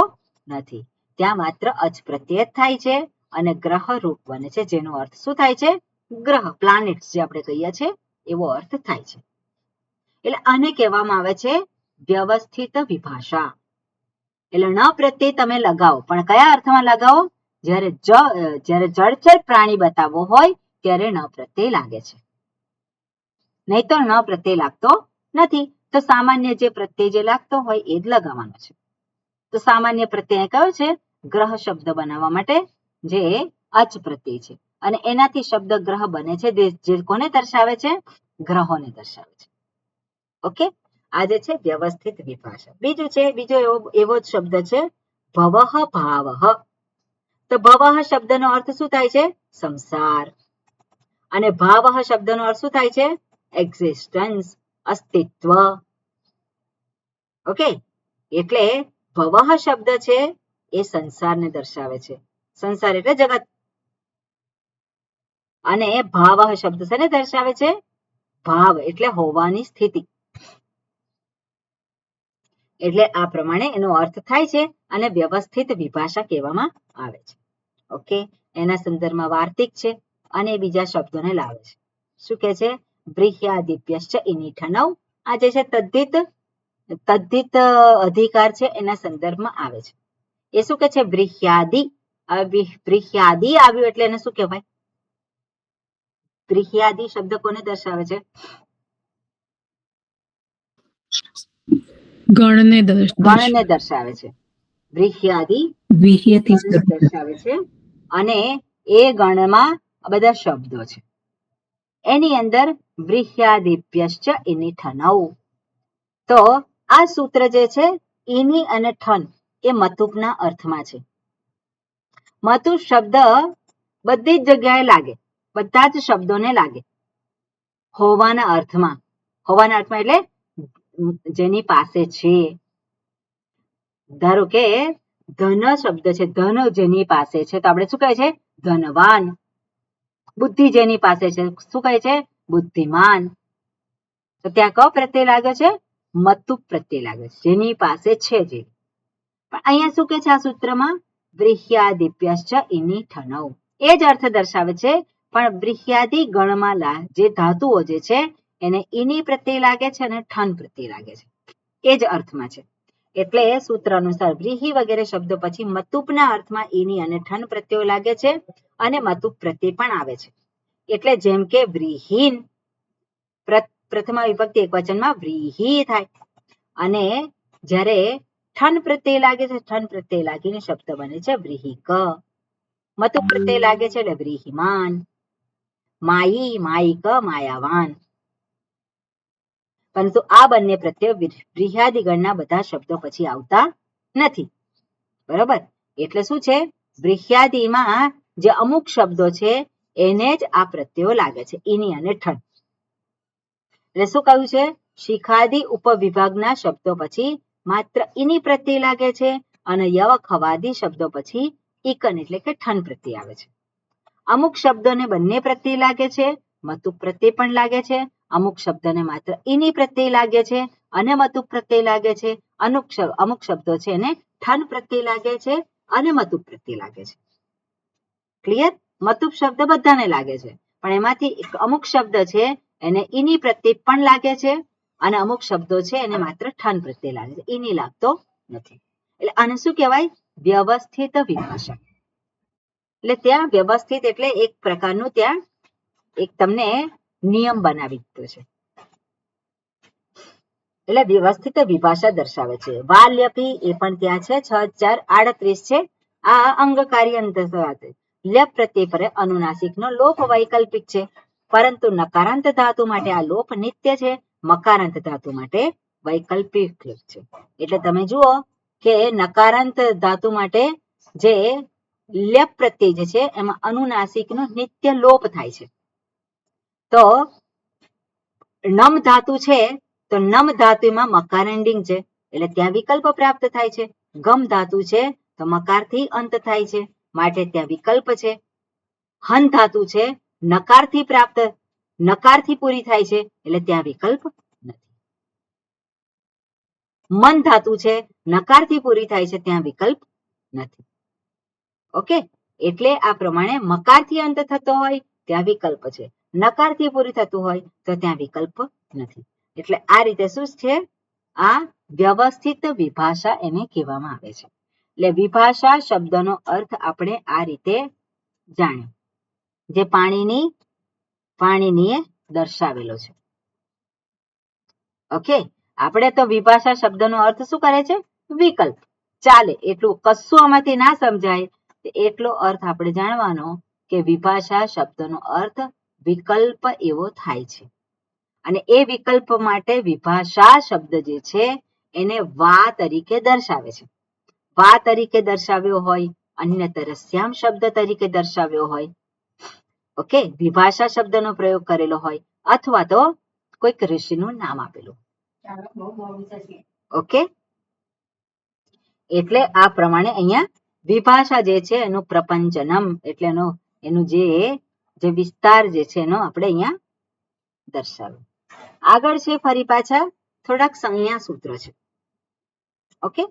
નથી. ત્યાં માત્ર અચ પ્રત્યે જ થાય છે અને ગ્રહ રૂપ બને છે, જેનો અર્થ શું થાય છે? ગ્રહ, પ્લાનેટ્સ જે આપણે કહીએ છીએ એવો અર્થ થાય છે. એટલે આને કહેવામાં આવે છે વ્યવસ્થિત વિભાષા. એટલે ણ પ્રત્યે તમે લગાવો, પણ કયા અર્થમાં લગાવો? જ્યારે જળચર પ્રાણી બતાવવો હોય ત્યારે ણ પ્રત્યે લાગે છે, નહીં તો ણ પ્રત્યે લાગતો નથી. તો સામાન્ય જે પ્રત્યય જે લાગતો હોય એ જ લગાવવાનો છે. તો સામાન્ય પ્રત્યય કયો છે? ગ્રહ શબ્દ બનાવવા માટે જે અચ પ્રત્યય છે, અને એનાથી શબ્દ ગ્રહ બને છે, જે કોને દર્શાવે છે? ગ્રહોને દર્શાવે છે. ઓકે, આજે છે વ્યવસ્થિત વિભાષા. બીજો એવો જ શબ્દ છે ભવઃ ભાવઃ. તો ભવઃ શબ્દનો અર્થ શું થાય છે? સંસાર. અને ભાવઃ શબ્દનો અર્થ શું થાય છે? એક્ઝિસ્ટન્સ, અસ્તિત્વ. ઓકે, એટલે ભવઃ શબ્દ છે એ સંસારને દર્શાવે છે. સંસાર એટલે જગત. અને ભાવઃ શબ્દ શેને દર્શાવે છે? ભાવ એટલે હોવાની સ્થિતિ. એટલે આ પ્રમાણે એનો અર્થ થાય છે અને વ્યવસ્થિત વિભાષા કહેવામાં આવે છે. ઓકે, એના સંદર્ભમાં વાર્તિક છે અને બીજા શબ્દોને લાવે છે. શું કે છે? બ્રીહ્યાદિપ્યશ્ચ ઇનિઠનૌ. આ જે છે તદ્ધિત અધિકાર છે, એના સંદર્ભમાં આવે છે. એ શું કે છે? બ્રીહ્યાદિ. બ્રીહ્યાદિ આવ્યું એટલે એને શું કહેવાય? બ્રીહ્યાદિ શબ્દ કોને દર્શાવે છે? ગણને દર્શાવે છે. બ્રીહ્યાદિ દર્શાવે છે અને એ ગણમાં બધા શબ્દો છે. એની અંદર બ્રીહ્યાદિપ્યશ્ચ ઇનિઠનૌ. તો આ સૂત્ર જે છે ઇની અને ઠન એ મતુકના અર્થમાં છે. મતુ શબ્દ બધી જ જગ્યાએ લાગે, બધા જ શબ્દોને લાગે હોવાના અર્થમાં. હોવાના અર્થમાં એટલે જેની પાસે છે. ધારો કે ધન શબ્દ છે, ધન જેની પાસે છે, તો આપણે શું કહે છે? ધનવાન. બુદ્ધિ જેની પાસે છે શું કહે છે? બુદ્ધિમાન. તો ત્યાં ક પ્રત્યય લાગે છે? મતુપ પ્રત્યય લાગે છે, જેની પાસે છે જે. પણ અહીંયા શું કે છે આ સૂત્રમાં? બ્રીહ્યાદિભ્યશ્ચ ઇની ઠનૌ. એ જ અર્થ દર્શાવે છે, પણ બ્રીહ્યાદિ ગણમાં જે ધાતુઓ જે છે એને ઈની પ્રત્યય લાગે છે અને ઠન પ્રત્યય લાગે છે, એ જ અર્થમાં છે. એટલે સૂત્ર અનુસાર બ્રીહી વગેરે શબ્દો પછી મતુપના અર્થમાં ઈની અને ઠન પ્રત્યયો લાગે છે અને મતુપ પ્રત્યય પણ આવે છે. એટલે જેમ કે વ્રીહીન પ્રથમા વિભક્તિ એકવચનમાં વ્રીહી થાય, અને જ્યારે ઠન પ્રત્યય લાગે છે, ઠન પ્રત્યય લાગીને શબ્દ બને છે વ્રીહિક. મતુપ પ્રત્યય લાગે છે એટલે વ્રીહિમાન. માયી માયિક માયાવાન. પરંતુ આ બંને પ્રત્યય બ્રીહ્યાદિગણના બધા શબ્દો પછી આવતા નથી. બરોબર? એટલે શું છે? બ્રીહ્યાદિમાં જે અમુક શબ્દો છે એને જ આ પ્રત્યયો લાગે છે, ઈની અને ઠન. એટલે શું કહ્યું છે? શિખાદિ ઉપવિભાગના શબ્દો પછી માત્ર ઈની પ્રત્યય લાગે છે અને યવ ખવાદી શબ્દો પછી ઈકન એટલે કે ઠન પ્રત્યય આવે છે. અમુક શબ્દોને બંને પ્રત્યય લાગે છે, મતુપ પ્રત્યય પણ લાગે છે. અમુક શબ્દોને માત્ર ઈની પ્રત્યય લાગે છે અને મતુપ પ્રત્યય લાગે છે. અમુક શબ્દો છે એને ઠન પ્રત્યય લાગે છે અને મતુપ પ્રત્યય લાગે છે. ક્લિયર? મતુપ શબ્દ બધાને લાગે છે, પણ એમાંથી અમુક શબ્દ છે એને ઈની પ્રત્યય પણ લાગે છે અને અમુક શબ્દો છે એને માત્ર ઠન પ્રત્યય લાગે છે, ઈની લાગતો નથી. એટલે આને શું કહેવાય? વ્યવસ્થિત વિભાષા. એટલે ત્યાં વ્યવસ્થિત એટલે એક પ્રકારનું ત્યાં એક તમને નિયમ બનાવી દીધો છે. એટલે વ્યવસ્થિત વિભાષા દર્શાવે છે. વાલ્યપી એ પણ ત્યાં છે, 6038 છે. આ અંગકારી અંતસ્વાદ લ્યપ પ્રત્યય પર અનુનાસિકનો લોપ વૈકલ્પિક છે, પરંતુ નકારાંત ધાતુ માટે આ લોપ નિત્ય છે, મકારાંત ધાતુ માટે વૈકલ્પિક છે. એટલે તમે જુઓ કે નકારાંત ધાતુ માટે જે લ્યપ પ્રત્યય જે છે એમાં અનુનાસિકનો નિત્ય લોપ થાય છે. તો નમ ધાતુ છે તો નમ ધાતુમાં મકાર એન્ડિંગ છે એટલે ત્યાં વિકલ્પ પ્રાપ્ત થાય છે. ગમ ધાતુ છે તો મકારથી અંત થાય છે, માટે ત્યાં વિકલ્પ છે. હન ધાતુ છે નકારથી પૂરી થાય છે એટલે ત્યાં વિકલ્પ નથી. મન ધાતુ છે નકારથી પૂરી થાય છે, ત્યાં વિકલ્પ નથી. ઓકે? એટલે આ પ્રમાણે મકારથી અંત થતો હોય ત્યાં વિકલ્પ છે, નકારથી પૂરી થતું હોય તો ત્યાં વિકલ્પ નથી. એટલે આ રીતે શું છે? આ વ્યવસ્થિત વિભાષા એને કહેવામાં આવે છે. એટલે વિભાષા શબ્દનો અર્થ આપણે આ રીતે જાણ્યો, જે પાણીનીએ દર્શાવેલો છે. ઓકે? આપણે તો વિભાષા શબ્દનો અર્થ શું કરે છે? વિકલ્પ. ચાલે એટલું, કશું આમાંથી ના સમજાય એટલો અર્થ આપણે જાણવાનો કે વિભાષા શબ્દનો અર્થ વિકલ્પ એવો થાય છે, અને એ વિકલ્પ માટે વિભાષા શબ્દ જે છે એને વા તરીકે દર્શાવે છે. વા તરીકે દર્શાવ્યો હોય, અન્યતર શ્યામ શબ્દ તરીકે દર્શાવ્યો હોય. ઓકે? વિભાષા શબ્દનો પ્રયોગ કરેલો હોય, અથવા તો કોઈક ઋષિનું નામ આપેલું. ઓકે? એટલે આ પ્રમાણે અહીંયા વિભાષા જે છે એનું પ્રપંચનમ એટલે એનું જે વિસ્તાર જે છે એનો આપણે અહીંયા દર્શાવ્યો. આગળ છે ફરી પાછા થોડાક સંજ્ઞા સૂત્ર છે. ઓકે?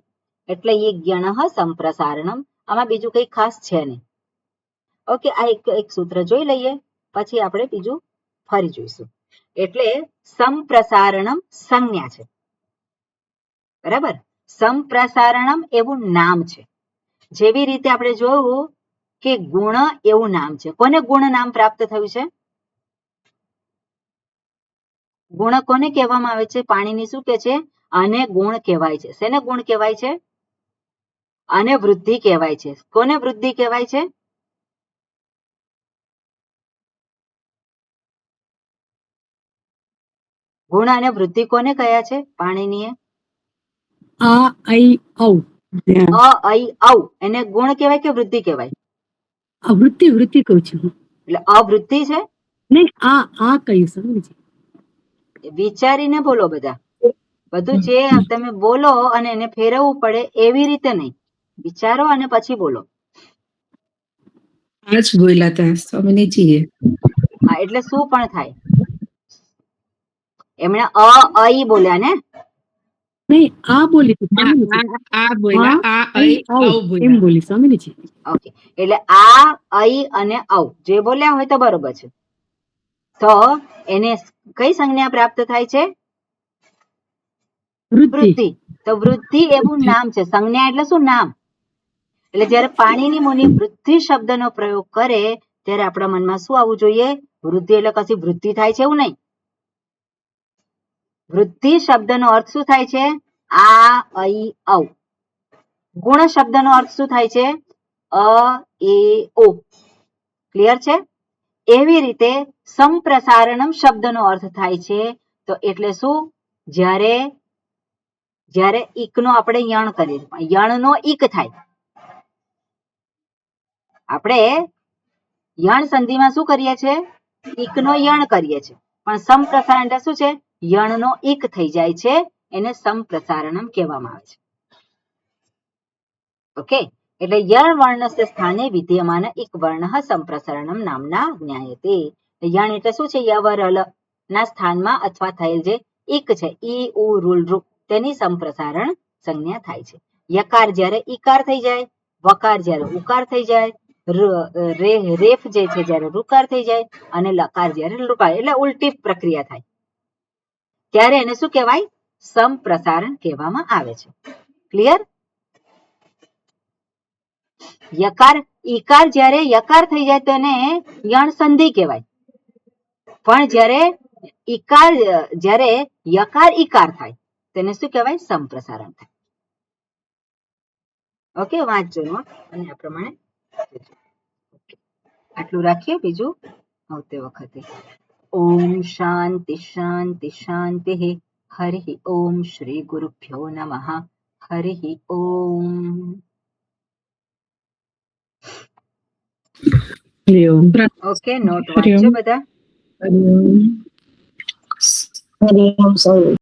એટલે યજ્ઞ સંપ્રસારણમ, આમાં બીજું કઈ ખાસ છે નહીં. ઓકે? આ એક સૂત્ર જોઈ લઈએ, પછી આપણે બીજું ફરી જોઈશું. એટલે સંપ્રસારણમ સંજ્ઞા છે. બરાબર? સંપ્રસારણમ એવું નામ છે. જેવી રીતે આપણે જોયું કે ગુણ એવું નામ છે. કોને ગુણ નામ પ્રાપ્ત થયું છે? ગુણ કોને કહેવામાં આવે છે? પાણીની શું કે છે? આને ગુણ કહેવાય છે. શેને ગુણ કહેવાય છે? આને વૃદ્ધિ કહેવાય છે. કોને વૃદ્ધિ કહેવાય છે? ગુણ અને વૃદ્ધિ કોને કયા છે પાણીનીએ? આ ઐ ઔ. અ ઐ ઔ એને ગુણ કહેવાય કે વૃદ્ધિ કહેવાય? વૃત્તિ કહું છું. એટલે અવૃદ્ધિ છે? નહીં, આ કહ્યું સમજી. વિચારીને બોલો બધા. બધું જે તમે બોલો અને એને ફેરવવું પડે એવી રીતે નહીં. વિચારો અને પછી બોલો. આજ બોલ્યા હતા સ્વામીજીએ. હા, એટલે શું પણ થાય. એમણે ઈ બોલ્યા ને, નહીં, આ બોલી હતી આ સ્વામીજી. આ બોલ્યા, આ અહીં, અ આવ, બોલ્યા. એમ બોલી સ્વામીજી. ઓકે, એટલે ઈ અને જે બોલ્યા હોય તો બરોબર છે. તો એને કઈ સંજ્ઞા પ્રાપ્ત થાય છે? વૃદ્ધિ. વૃદ્ધિ. તો વૃદ્ધિ એવું નામ છે. સંજ્ઞા એટલે શું? નામ. એટલે જયારે પાણીની મુનિ વૃદ્ધિ શબ્દનો પ્રયોગ કરે ત્યારે આપણા મનમાં શું આવવું જોઈએ? વૃદ્ધિ એટલે કશી વૃદ્ધિ થાય છે એવું નહીં. વૃદ્ધિ શબ્દનો અર્થ શું થાય છે? ઈ ઔ. ગુણ શબ્દનો અર્થ શું થાય છે? એ ઓ. ક્લિયર છે? એવી રીતે સંપ્રસારણમ શબ્દનો અર્થ થાય છે તો એટલે શું? જ્યારે ઈકનો આપણે યણ કરીએ, યણનો ઈક થાય. આપણે યણ સંધિમાં શું કરીએ છીએ? ઈકનો યણ કરીએ છીએ. પણ સંપ્રસારણ એટલે શું છે? યણનો ઈક થઈ જાય છે, એને સંપ્રસારણમ કહેવામાં આવે છે. ઓકે, એટલે યણ વર્ણસ્ય સ્થાને વિદ્યમાન ઇક વર્ણ સંપ્રસારણમ નામના જ્ઞાયતે. યણ એટલે શું છે? યવરલ ના સ્થાનમાં અથવા થયેલ જે ઇક છે, ઈ ઉ રૂલ રૂ, તેની સંપ્રસારણ સંજ્ઞા થાય છે. યકાર જ્યારે ઈકાર થઈ જાય, વકાર જ્યારે ઉકાર થઈ જાય, રેફ જે છે જ્યારે રુકાર થઈ જાય, અને લકાર જ્યારે લુકાર, એટલે ઉલટી પ્રક્રિયા થાય ત્યારે એને શું કહેવાય? સંપ્રસારણ કહેવામાં આવે છે. ક્લિયર? યકાર ઈકાર જ્યારે યકાર થઈ જાય તો એને યણ સંધિ કહેવાય. પણ જ્યારે યકાર ઈકાર થાય તેને શું કહેવાય? સંપ્રસારણ થાય. ઓકે, વાંચજો નોટ અને આ પ્રમાણે આટલું રાખીએ. બીજું આવતી વખતે. ઓમ શાંતિ શાંતિ શાંતિ. હરિ ઓમ શ્રી ગુરુભ્યો નમઃ. હરિ ઓમ. ઓકે, નોટ વાંચજો બધા. હરિઓમ. હરિ ઓમ.